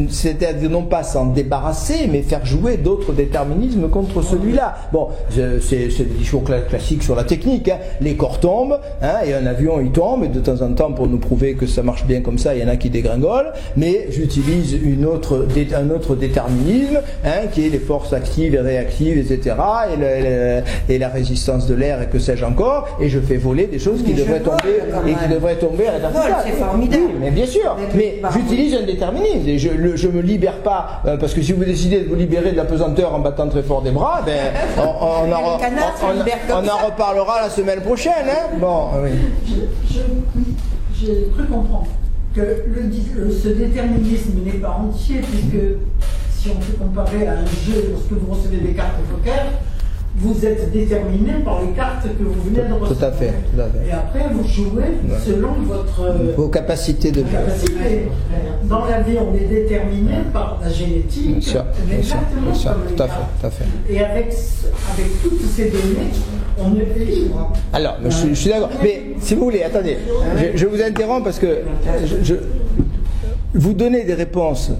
C'est-à-dire non pas s'en débarrasser, mais faire jouer d'autres déterminismes contre celui-là. Bon, c'est des discours classiques sur la technique. Hein. Les corps tombent, hein, et un avion il tombe, et de temps en temps, pour nous prouver que ça marche bien comme ça, il y en a qui dégringolent, mais j'utilise un autre déterminisme, hein, qui est les forces actives et réactives, etc., et la résistance de l'air, et que sais-je encore, et je fais voler des choses qui devraient tomber à la verticale. C'est formidable. Oui, mais bien sûr, mais j'utilise un déterminisme, et je me libère pas, parce que si vous décidez de vous libérer de la pesanteur en battant très fort des bras, ben, on en reparlera la semaine prochaine, hein. Bon, oui. J'ai cru comprendre que ce déterminisme n'est pas entier, puisque si on peut comparer à un jeu, lorsque vous recevez des cartes de poker, vous êtes déterminé par les cartes que vous venez de recevoir. Tout à fait. Et après, vous jouez selon vos capacités de jeu. Dans la vie, on est déterminé par la génétique. Bien sûr. Tout à fait. Et avec toutes ces données, on est libre. Alors, je suis d'accord. Mais si vous voulez, attendez, je vous interromps parce que vous donnez des réponses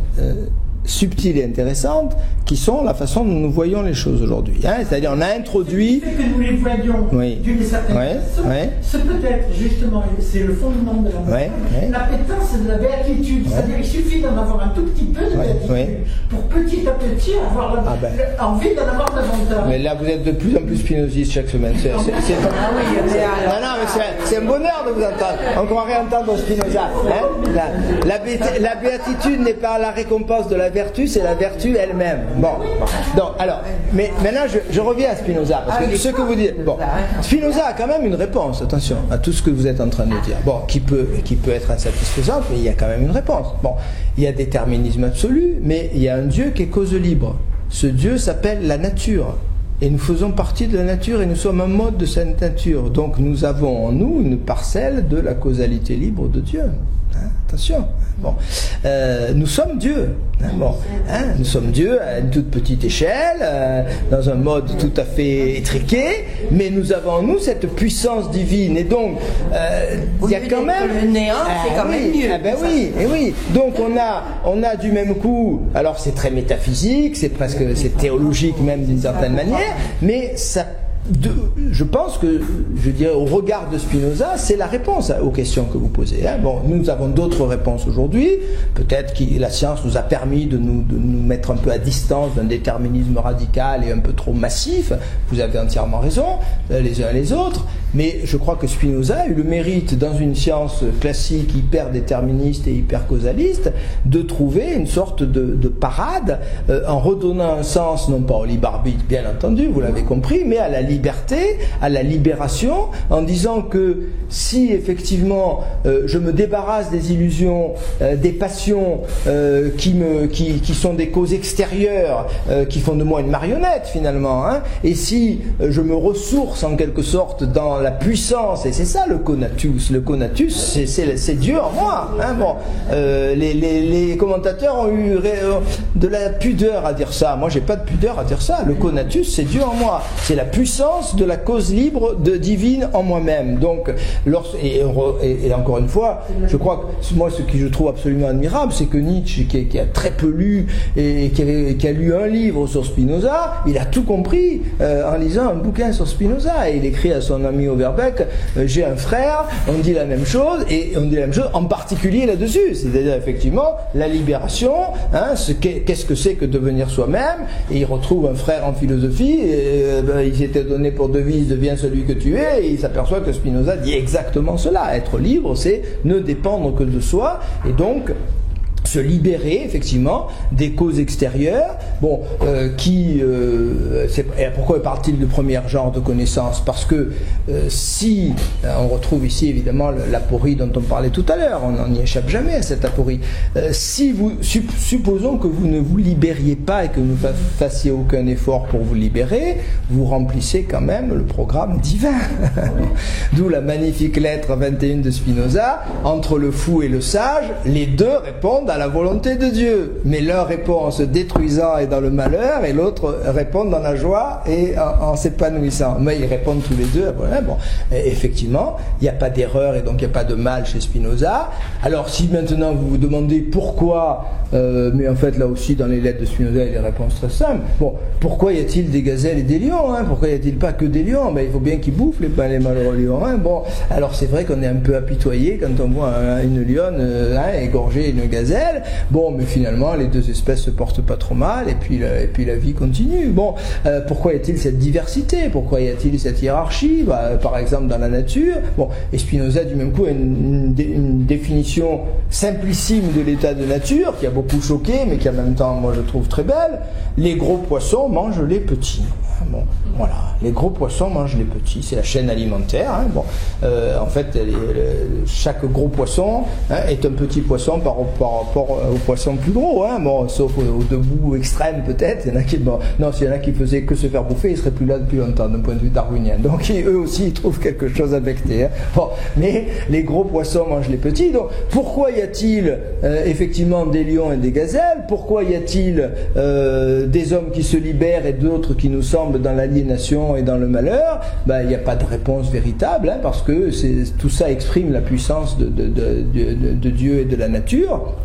subtiles et intéressantes qui sont la façon dont nous voyons les choses aujourd'hui. Hein, c'est-à-dire on a introduit... Ce que nous les voyons d'une certaine façon, ce peut-être justement, c'est le fondement de la morale, l'appétence de la béatitude. C'est-à-dire qu'il suffit d'en avoir un tout petit peu de béatitude pour petit à petit avoir envie d'en avoir davantage. Mais là vous êtes de plus en plus spinoziste chaque semaine. C'est un bonheur de vous entendre. On croirait entendre Spinoza. Hein, la béatitude n'est pas la récompense de la vertu, c'est la vertu elle-même. Bon. Donc, alors, mais maintenant je reviens à Spinoza, parce que ce que vous dites, bon, Spinoza a quand même une réponse, attention, à tout ce que vous êtes en train de dire. Bon, qui peut être insatisfaisante, mais il y a quand même une réponse. Bon, il y a déterminisme absolu, mais il y a un Dieu qui est cause libre. Ce Dieu s'appelle la nature. Et nous faisons partie de la nature et nous sommes un mode de cette nature. Donc nous avons en nous une parcelle de la causalité libre de Dieu. Hein, attention. Bon, nous sommes Dieu. Hein, bon, hein, nous sommes Dieu à une toute petite échelle, dans un mode tout à fait étriqué, mais nous avons en nous cette puissance divine. Et donc, il y a quand même le néant, c'est quand même Dieu. Ben oui, et oui. Donc on a du même coup. Alors c'est très métaphysique, c'est théologique même d'une certaine manière, mais ça. Je pense que, je dirais, au regard de Spinoza, c'est la réponse aux questions que vous posez. Hein. Bon, nous avons d'autres réponses aujourd'hui. Peut-être que la science nous a permis de nous mettre un peu à distance d'un déterminisme radical et un peu trop massif. Vous avez entièrement raison, les uns et les autres. Mais je crois que Spinoza a eu le mérite, dans une science classique hyper déterministe et hyper causaliste, de trouver une sorte de parade en redonnant un sens, non pas au libre arbitre, bien entendu, vous l'avez compris, mais à la liberté, à la libération, en disant que si effectivement je me débarrasse des illusions, des passions qui sont des causes extérieures, qui font de moi une marionnette finalement, hein, et si je me ressource en quelque sorte dans la puissance, et c'est ça le conatus. Le conatus, c'est Dieu en moi. Hein, bon, les commentateurs ont eu de la pudeur à dire ça. Moi, j'ai pas de pudeur à dire ça. Le conatus, c'est Dieu en moi. C'est la puissance de la cause libre divine en moi-même. Donc, et encore une fois, je crois que moi, ce que je trouve absolument admirable, c'est que Nietzsche, qui a très peu lu et qui a lu un livre sur Spinoza, il a tout compris en lisant un bouquin sur Spinoza. Et il écrit à son ami Overbeck, j'ai un frère, on dit la même chose, et on dit la même chose en particulier là-dessus, c'est-à-dire effectivement la libération, hein, qu'est-ce que c'est que devenir soi-même, et il retrouve un frère en philosophie, et, il s'était donné pour devise deviens celui que tu es, et il s'aperçoit que Spinoza dit exactement cela. Être libre, c'est ne dépendre que de soi, et donc se libérer effectivement des causes extérieures. Bon, pourquoi parle-t-il de premier genre de connaissance? Parce que si on retrouve ici évidemment l'aporie dont on parlait tout à l'heure, on n'y échappe jamais à cette aporie. Si vous supposons que vous ne vous libériez pas et que vous ne fassiez aucun effort pour vous libérer, vous remplissez quand même le programme divin. D'où la magnifique lettre 21 de Spinoza: entre le fou et le sage, les deux répondent à la volonté de Dieu, mais l'un répond en se détruisant et dans le malheur, et l'autre répond dans la joie et en s'épanouissant. Mais ils répondent tous les deux. Bon, effectivement, il n'y a pas d'erreur et donc il n'y a pas de mal chez Spinoza. Alors si maintenant vous vous demandez pourquoi, mais en fait là aussi dans les lettres de Spinoza il y a des réponses très simples. Bon, pourquoi y a-t-il des gazelles et des lions, hein? Pourquoi y a-t-il pas que des lions? Ben, il faut bien qu'ils bouffent les malheureux lions, hein? Bon, alors c'est vrai qu'on est un peu apitoyé quand on voit une lionne égorger une gazelle. Bon, mais finalement les deux espèces se portent pas trop mal, et puis la vie continue. Bon, pourquoi y a-t-il cette diversité? Pourquoi y a-t-il cette hiérarchie? Par exemple dans la nature. Bon, et Spinoza du même coup a une définition simplicime de l'état de nature qui a beaucoup choqué, mais qui en même temps moi je trouve très belle. Les gros poissons mangent les petits. Bon, voilà, les gros poissons mangent les petits, c'est la chaîne alimentaire. Hein. Bon, en fait, chaque gros poisson est un petit poisson par rapport au poisson plus gros. Hein. Bon, sauf au debout extrême peut-être. Il y en a qui, bon, non, s'il y en a qui faisaient que se faire bouffer, ils seraient plus là depuis longtemps d'un point de vue darwinien. Donc eux aussi, ils trouvent quelque chose à becter. Hein. Bon, mais les gros poissons mangent les petits. Donc pourquoi y a-t-il effectivement des lions et des gazelles? Pourquoi y a-t-il des hommes qui se libèrent et d'autres qui nous semblent dans l'aliénation et dans le malheur? Il n'y a pas de réponse véritable, hein, parce que tout ça exprime la puissance de Dieu et de la nature.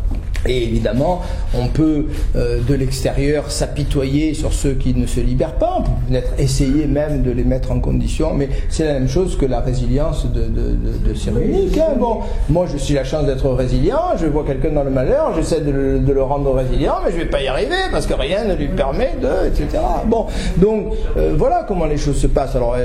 Et évidemment, on peut de l'extérieur s'apitoyer sur ceux qui ne se libèrent pas, on peut peut-être essayer même de les mettre en condition, mais c'est la même chose que la résilience de Cyrulnik. Hein. Bon, moi je suis la chance d'être résilient, je vois quelqu'un dans le malheur, j'essaie de le rendre résilient, mais je ne vais pas y arriver parce que rien ne lui permet etc. Bon, donc voilà comment les choses se passent. Alors,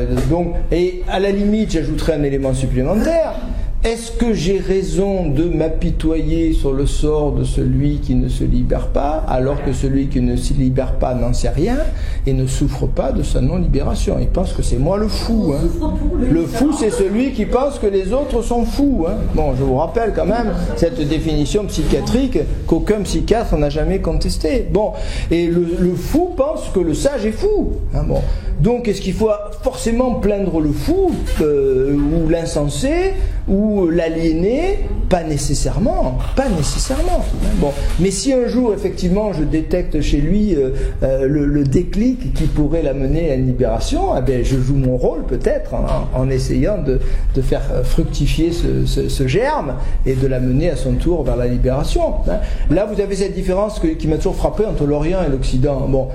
et à la limite, j'ajouterai un élément supplémentaire. Est-ce que j'ai raison de m'apitoyer sur le sort de celui qui ne se libère pas, alors que celui qui ne se libère pas n'en sait rien et ne souffre pas de sa non-libération? Il pense que c'est moi le fou. Hein. Le fou, c'est celui qui pense que les autres sont fous. Hein. Bon, je vous rappelle quand même cette définition psychiatrique qu'aucun psychiatre n'a jamais contestée. Bon, et le fou pense que le sage est fou. Hein, bon. Donc, est-ce qu'il faut forcément plaindre le fou ou l'insensé ou l'aliéné? Pas nécessairement. Bon, mais si un jour effectivement je détecte chez lui le déclic qui pourrait l'amener à une libération, eh bien, je joue mon rôle peut-être en essayant de faire fructifier ce germe et de l'amener à son tour vers la libération. Hein. Là, vous avez cette différence qui m'a toujours frappé entre l'Orient et l'Occident. Bon,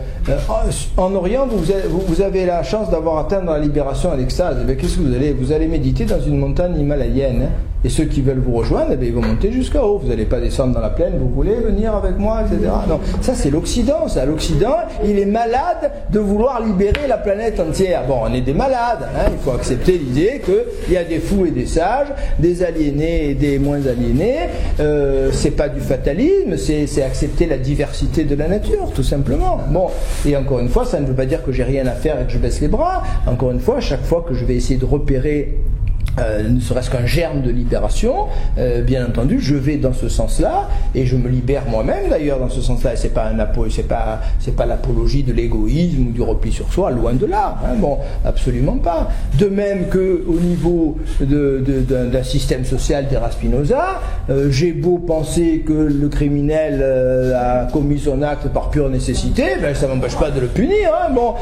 en Orient, vous avez la chance d'avoir atteint la libération à l'extase. Eh bien, qu'est-ce que vous allez méditer dans une montagne himalayenne. Hein. Et ceux qui veulent vous rejoindre, eh bien, ils vont monter jusqu'à haut. Vous n'allez pas descendre dans la plaine, vous voulez venir avec moi, etc. Non, ça c'est l'Occident. Ça, l'Occident, il est malade de vouloir libérer la planète entière. Bon, on est des malades. Hein. Il faut accepter l'idée qu'il y a des fous et des sages, des aliénés et des moins aliénés. C'est pas du fatalisme, c'est accepter la diversité de la nature, tout simplement. Bon, et encore une fois, ça ne veut pas dire que j'ai rien à faire et que je baisse les bras. Encore une fois, chaque fois que je vais essayer de repérer ne serait-ce qu'un germe de libération, bien entendu, je vais dans ce sens-là et je me libère moi-même d'ailleurs dans ce sens-là. Et c'est pas l'apologie de l'égoïsme ou du repli sur soi, loin de là. Hein, bon, absolument pas. De même que au niveau d'un système social d'Era Spinoza, j'ai beau penser que le criminel a commis son acte par pure nécessité, ben ça m'empêche pas de le punir. Hein, bon,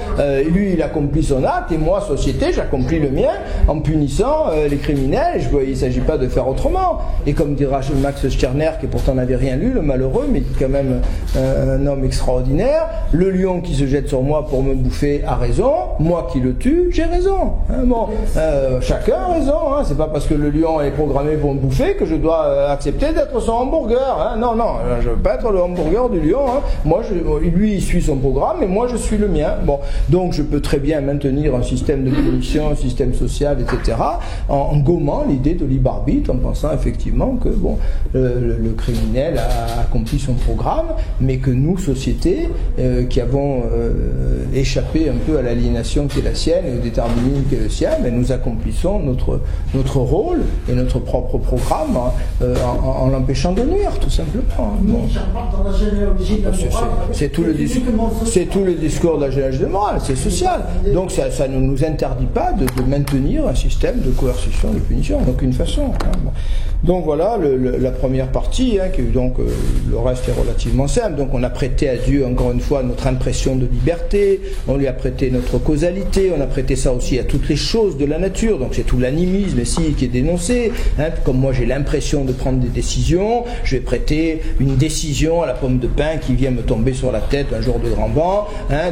lui il accomplit son acte et moi société j'accomplis le mien en punissant les criminels, il ne s'agit pas de faire autrement. Et comme dira Max Stirner, qui pourtant n'avait rien lu, le malheureux, mais qui est quand même un homme extraordinaire, le lion qui se jette sur moi pour me bouffer a raison, moi qui le tue, j'ai raison. Chacun a raison, c'est pas parce que le lion est programmé pour me bouffer que je dois accepter d'être son hamburger. Non, je veux pas être le hamburger du lion. Lui, il suit son programme et moi, je suis le mien. Bon, donc je peux très bien maintenir un système de punition, un système social, etc., en gommant l'idée de libre arbitre, en pensant effectivement que le criminel a accompli son programme, mais que nous, société, qui avons échappé un peu à l'aliénation qui est la sienne et au déterminisme qui est le sien, mais nous accomplissons notre rôle et notre propre programme en l'empêchant de nuire, tout simplement. C'est tout le discours de la généalogie de morale, c'est social. Donc ça ne nous interdit pas de maintenir un système de coercition, de punition, d'aucune façon. Donc voilà la première partie, donc le reste est relativement simple. Donc on a prêté à Dieu, encore une fois, notre impression de liberté, on lui a prêté notre causalité, on a prêté ça aussi à toutes les choses de la nature, donc c'est tout l'animisme ici qui est dénoncé. Comme moi j'ai l'impression de prendre des décisions, je vais prêter une décision à la pomme de pin qui vient me tomber sur la tête un jour de grand vent,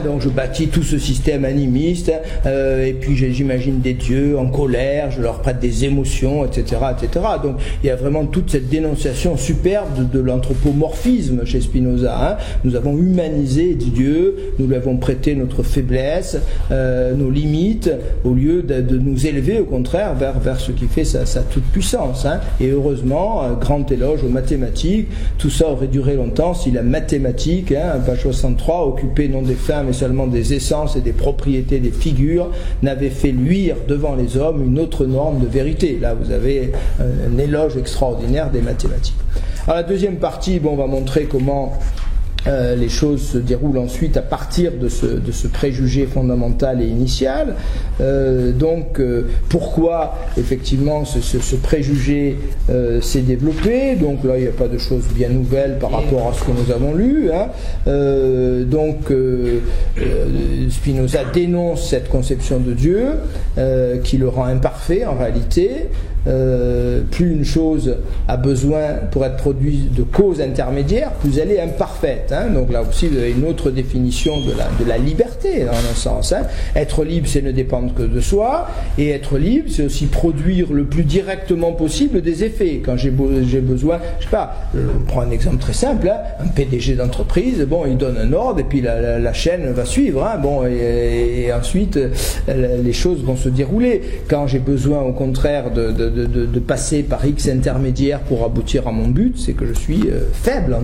donc je bâtis tout ce système animiste, et puis j'imagine des dieux en colère, je leur prête des émotions, etc., etc. Donc il y a vraiment toute cette dénonciation superbe de l'anthropomorphisme chez Spinoza. Nous avons humanisé Dieu, nous lui avons prêté notre faiblesse, nos limites, au lieu de nous élever au contraire vers ce qui fait sa toute-puissance. Et heureusement, grand éloge aux mathématiques, tout ça aurait duré longtemps si la mathématique, page 63, occupée non des fins mais seulement des essences et des propriétés des figures, n'avait fait luire devant les hommes une autre norme de vérité. Là vous avez un éloge extraordinaire des mathématiques. Alors la deuxième partie, on va montrer comment les choses se déroulent ensuite à partir de ce préjugé fondamental et initial. Pourquoi effectivement ce préjugé s'est développé. Donc là il n'y a pas de choses bien nouvelles par rapport à ce que nous avons lu. Spinoza dénonce cette conception de Dieu qui le rend imparfait en réalité. Plus une chose a besoin pour être produite de causes intermédiaires, plus elle est imparfaite. Donc là aussi vous avez une autre définition de la liberté dans un sens. Être libre, c'est ne dépendre que de soi, et être libre, c'est aussi produire le plus directement possible des effets. Quand j'ai besoin, je sais pas, je prends un exemple très simple, un PDG d'entreprise, il donne un ordre et puis la chaîne va suivre. Et ensuite les choses vont se dérouler. Quand j'ai besoin au contraire de passer par X intermédiaires pour aboutir à mon but, c'est que je suis faible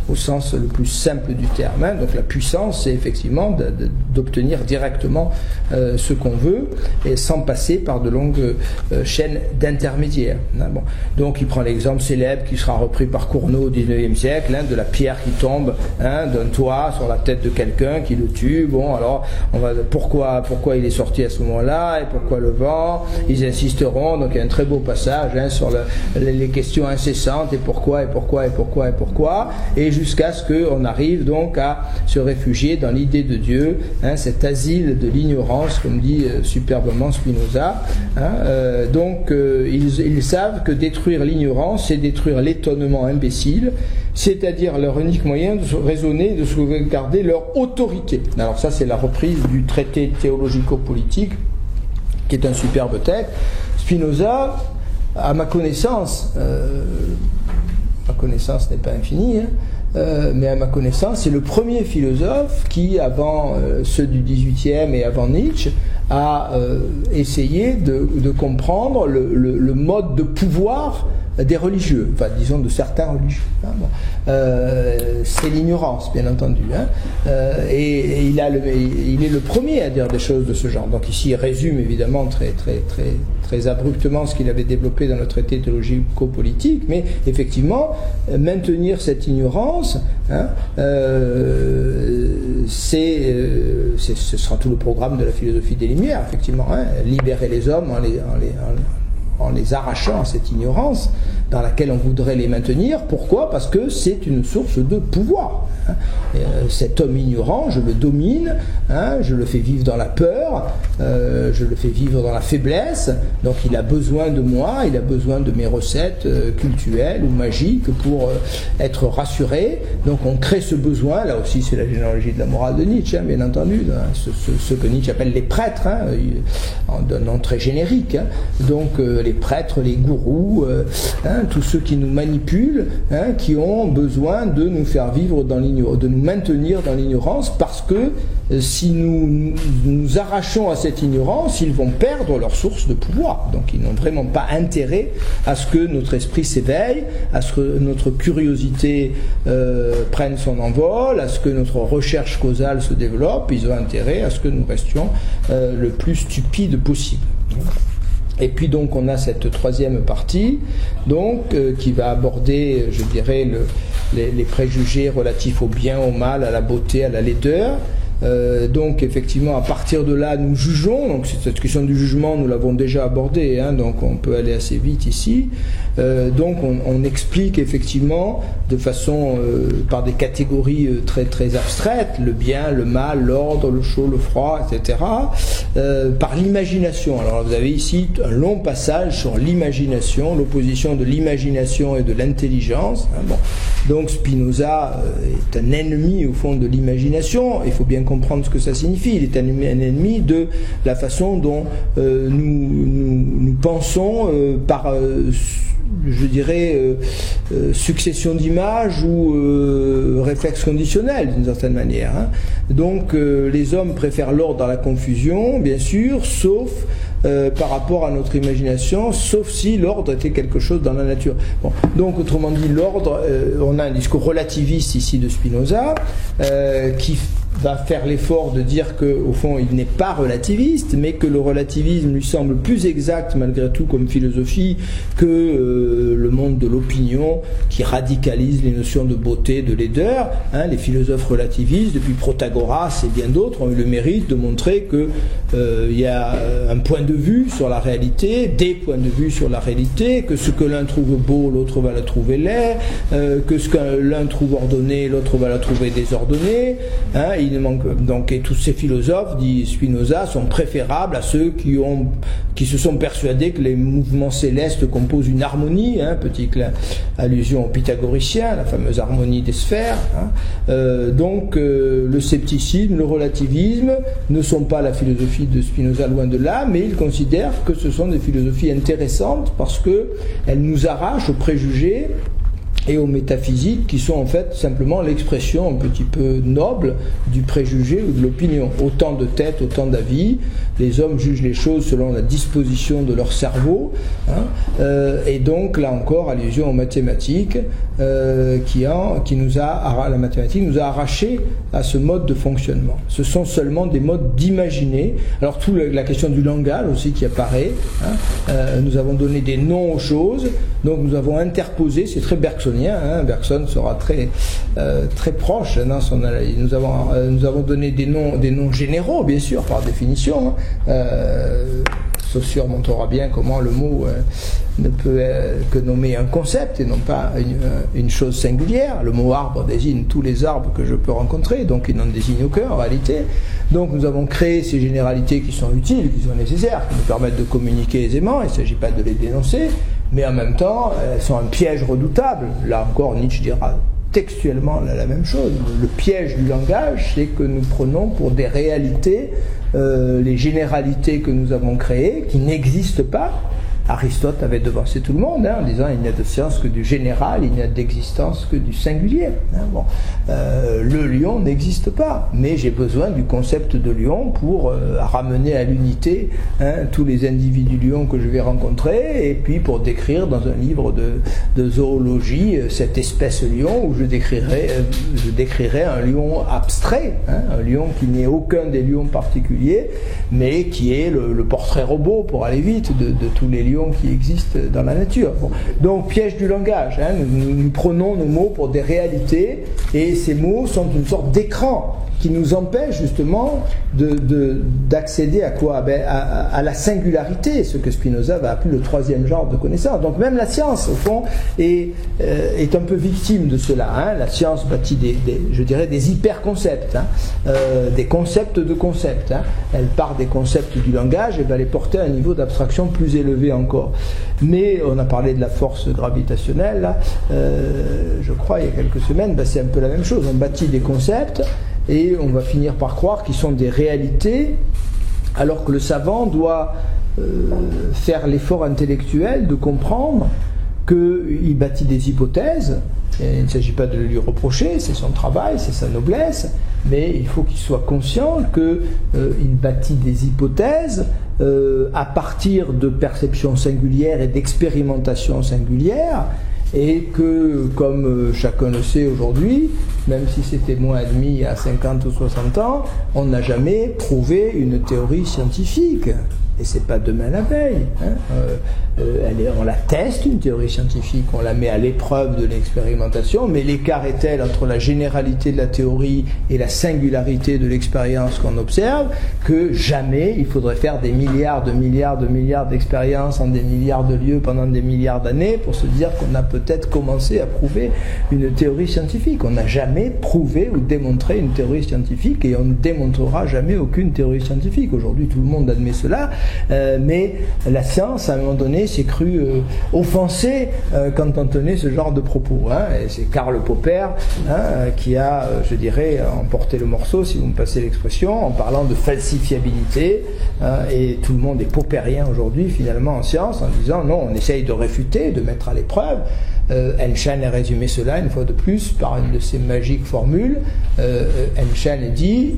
au sens le plus simple du terme. Donc la puissance, c'est effectivement d'obtenir directement ce qu'on veut et sans passer par de longues chaînes d'intermédiaires. Donc il prend l'exemple célèbre qui sera repris par Cournot au XIXe siècle, de la pierre qui tombe d'un toit sur la tête de quelqu'un qui le tue. Alors pourquoi il est sorti à ce moment-là et pourquoi le vent. Ils insisteront, donc il y a un très beau passage sur les questions incessantes et pourquoi, et jusqu'à ce qu'on arrive donc à se réfugier dans l'idée de Dieu, cet asile de l'ignorance, comme dit superbement Spinoza. Ils savent que détruire l'ignorance, c'est détruire l'étonnement imbécile, c'est-à-dire leur unique moyen de raisonner et de sauvegarder leur autorité. Alors ça, c'est la reprise du traité théologico-politique, qui est un superbe texte. Spinoza, à ma connaissance n'est pas infinie, mais à ma connaissance, c'est le premier philosophe qui, avant ceux du XVIIIe et avant Nietzsche, a essayé de comprendre le mode de pouvoir des religieux, disons de certains religieux. C'est l'ignorance, bien entendu. Et il est le premier à dire des choses de ce genre. Donc ici, il résume évidemment très abruptement ce qu'il avait développé dans le traité théologico-politique, mais effectivement, maintenir cette ignorance, ce sera tout le programme de la philosophie des Lumières, effectivement. Libérer les hommes en les arrachant à cette ignorance dans laquelle on voudrait les maintenir. Pourquoi? Parce que c'est une source de pouvoir. Cet homme ignorant, je le domine, je le fais vivre dans la peur, je le fais vivre dans la faiblesse, donc il a besoin de moi, il a besoin de mes recettes cultuelles ou magiques pour être rassuré. Donc on crée ce besoin, là aussi c'est la généalogie de la morale de Nietzsche, bien entendu, ce que Nietzsche appelle les prêtres, en un nom très générique, donc les prêtres, les gourous, tous ceux qui nous manipulent, qui ont besoin de nous faire vivre dans l'ignorance, de nous maintenir dans l'ignorance, parce que si nous nous arrachons à cette ignorance, ils vont perdre leur source de pouvoir. Donc ils n'ont vraiment pas intérêt à ce que notre esprit s'éveille, à ce que notre curiosité prenne son envol, à ce que notre recherche causale se développe. Ils ont intérêt à ce que nous restions le plus stupides possible. Et puis donc on a cette troisième partie donc qui va aborder, je dirais, les préjugés relatifs au bien, au mal, à la beauté, à la laideur. Donc effectivement à partir de là nous jugeons, donc cette question du jugement nous l'avons déjà abordée, donc on peut aller assez vite ici. Donc on explique effectivement de façon par des catégories très très abstraites, le bien, le mal, l'ordre, le chaud, le froid, etc. Par l'imagination. Alors vous avez ici un long passage sur l'imagination, l'opposition de l'imagination et de l'intelligence. Donc Spinoza est un ennemi au fond de l'imagination. Il faut bien comprendre ce que ça signifie. Il est un ennemi de la façon dont nous pensons par, je dirais, succession d'images ou réflexe conditionnel d'une certaine manière. Donc les hommes préfèrent l'ordre à la confusion, bien sûr, sauf par rapport à notre imagination, sauf si l'ordre était quelque chose dans la nature. Bon, donc autrement dit, l'ordre, on a un discours relativiste ici de Spinoza qui va faire l'effort de dire qu'au fond il n'est pas relativiste, mais que le relativisme lui semble plus exact malgré tout comme philosophie que le monde de l'opinion qui radicalise les notions de beauté, de laideur. Les philosophes relativistes, depuis Protagoras et bien d'autres, ont eu le mérite de montrer que il y a un point de vue sur la réalité, des points de vue sur la réalité, que ce que l'un trouve beau, l'autre va le trouver laid, que ce que l'un trouve ordonné, l'autre va le trouver désordonné. Donc, et tous ces philosophes, dit Spinoza, sont préférables à ceux qui se sont persuadés que les mouvements célestes composent une harmonie, petite allusion aux pythagoriciens, la fameuse harmonie des sphères. Donc le scepticisme, le relativisme ne sont pas la philosophie de Spinoza, loin de là, mais il considère que ce sont des philosophies intéressantes parce qu'elles nous arrachent aux préjugés et aux métaphysiques qui sont en fait simplement l'expression un petit peu noble du préjugé ou de l'opinion. Autant de têtes, autant d'avis. Les hommes jugent les choses selon la disposition de leur cerveau. Et donc là encore, allusion aux mathématiques la mathématique nous a arraché à ce mode de fonctionnement. Ce sont seulement des modes d'imaginer. Alors toute la question du langage aussi qui apparaît. Nous avons donné des noms aux choses, donc nous avons interposé, c'est très bergsonien. Bergson sera très proche dans son analyse. Nous avons donné des noms généraux, bien sûr, par définition. Saussure montrera bien comment le mot ne peut que nommer un concept et non pas une chose singulière. Le mot arbre désigne tous les arbres que je peux rencontrer, donc il n'en désigne aucun en réalité. Donc nous avons créé ces généralités qui sont utiles, qui sont nécessaires, qui nous permettent de communiquer aisément. Il ne s'agit pas de les dénoncer, mais en même temps, elles sont un piège redoutable. Là encore, Nietzsche dira textuellement la même chose. Le piège du langage, c'est que nous prenons pour des réalités les généralités que nous avons créées, qui n'existent pas. Aristote avait devancé tout le monde en disant il n'y a de science que du général, il n'y a d'existence que du singulier. Le lion n'existe pas, mais j'ai besoin du concept de lion pour ramener à l'unité tous les individus lions que je vais rencontrer, et puis pour décrire dans un livre de zoologie cette espèce lion où je décrirai un lion abstrait, un lion qui n'est aucun des lions particuliers, mais qui est le portrait robot, pour aller vite, de tous les lions qui existent dans la nature. Donc piège du langage, nous prenons nos mots pour des réalités, et ces mots sont une sorte d'écran qui nous empêche justement d'accéder à quoi? À la singularité, ce que Spinoza va appeler le troisième genre de connaissance. Donc même la science, au fond, est un peu victime de cela. Hein. La science bâtit des hyper-concepts, des concepts de concepts. Hein. Elle part des concepts du langage et va les porter à un niveau d'abstraction plus élevé encore. Mais on a parlé de la force gravitationnelle, là, je crois, il y a quelques semaines, c'est un peu la même chose. On bâtit des concepts et on va finir par croire qu'ils sont des réalités, alors que le savant doit faire l'effort intellectuel de comprendre qu'il bâtit des hypothèses. Et il ne s'agit pas de le lui reprocher, c'est son travail, c'est sa noblesse, mais il faut qu'il soit conscient qu'il bâtit des hypothèses à partir de perceptions singulières et d'expérimentations singulières, et que, comme chacun le sait aujourd'hui, même si c'était moins admis il y a 50 ou 60 ans, on n'a jamais prouvé une théorie scientifique. Et c'est pas demain la veille. Hein. On la teste, une théorie scientifique, on la met à l'épreuve de l'expérimentation, mais l'écart est tel entre la généralité de la théorie et la singularité de l'expérience qu'on observe que jamais il faudrait faire des milliards d'expériences en des milliards de lieux pendant des milliards d'années pour se dire qu'on a peut-être commencé à prouver une théorie scientifique. On n'a jamais prouvé ou démontré une théorie scientifique et on ne démontrera jamais aucune théorie scientifique. Aujourd'hui, tout le monde admet cela. Mais la science, à un moment donné, s'est crue offensée quand on tenait ce genre de propos. Hein. Et c'est Karl Popper qui a, je dirais, emporté le morceau, si vous me passez l'expression, en parlant de falsifiabilité. Et tout le monde est poppérien aujourd'hui, finalement, en science, en disant non, on essaye de réfuter, de mettre à l'épreuve. Einstein a résumé cela une fois de plus par une de ses magiques formules. Einstein dit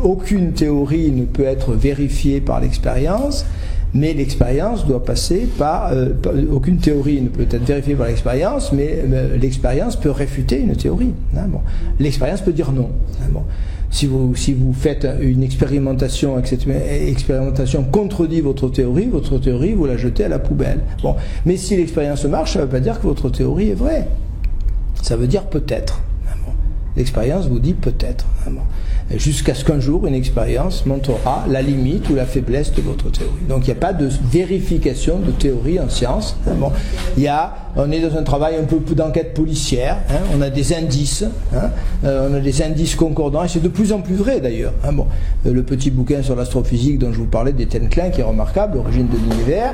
aucune théorie ne peut être vérifiée par l'expérience, mais l'expérience doit passer par aucune théorie ne peut être vérifiée par l'expérience, mais l'expérience peut réfuter une théorie. Hein, bon. L'expérience peut dire non. Hein, bon. Si vous faites une expérimentation et que cette expérimentation contredit votre théorie, vous la jetez à la poubelle. Bon. Mais si l'expérience marche, ça ne veut pas dire que votre théorie est vraie. Ça veut dire peut-être. Bon. L'expérience vous dit peut-être. Bon. Jusqu'à ce qu'un jour, une expérience montrera la limite ou la faiblesse de votre théorie. Donc il n'y a pas de vérification de théorie en science. Bon. On est dans un travail un peu d'enquête policière, hein. On a des indices, hein. On a des indices concordants, et c'est de plus en plus vrai d'ailleurs. Hein. Bon. Le petit bouquin sur l'astrophysique dont je vous parlais d'Étienne Klein, qui est remarquable, L'origine de l'univers,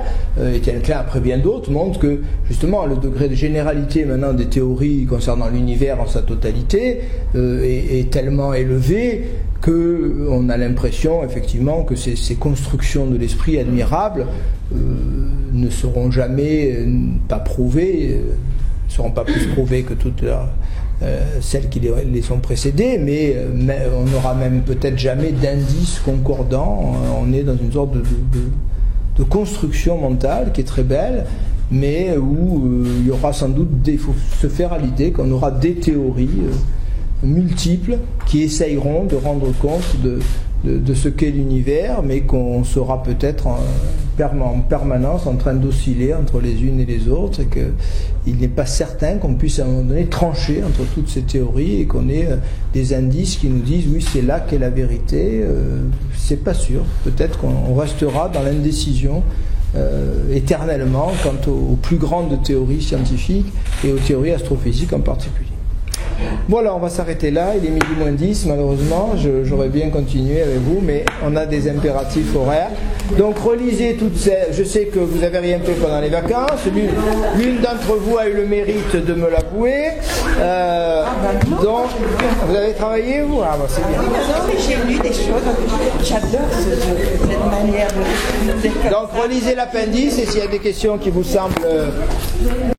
Étienne Klein, après bien d'autres, montre que justement le degré de généralité maintenant des théories concernant l'univers en sa totalité est tellement élevé qu'on a l'impression effectivement que ces constructions de l'esprit admirables ne seront jamais pas prouvées, ne seront pas plus prouvées que toutes celles qui les ont précédées, mais on n'aura même peut-être jamais d'indices concordants. On est dans une sorte de construction mentale qui est très belle, mais où il y aura sans doute il faut se faire à l'idée qu'on aura des théories multiples qui essayeront de rendre compte de ce qu'est l'univers, mais qu'on sera peut-être en permanence en train d'osciller entre les unes et les autres, et qu'il n'est pas certain qu'on puisse à un moment donné trancher entre toutes ces théories et qu'on ait des indices qui nous disent oui, c'est là qu'est la vérité. C'est pas sûr. Peut-être qu'on restera dans l'indécision éternellement quant aux plus grandes théories scientifiques et aux théories astrophysiques en particulier. Voilà, on va s'arrêter là, il est midi moins 10, malheureusement, j'aurais bien continué avec vous, mais on a des impératifs horaires. Donc relisez toutes ces... Je sais que vous n'avez rien fait pendant les vacances, l'une d'entre vous a eu le mérite de me l'avouer. Donc, vous avez travaillé, vous? Ah, bah, c'est bien. Non, mais j'ai lu des choses, j'adore cette manière de... Donc relisez l'appendice, et s'il y a des questions qui vous semblent...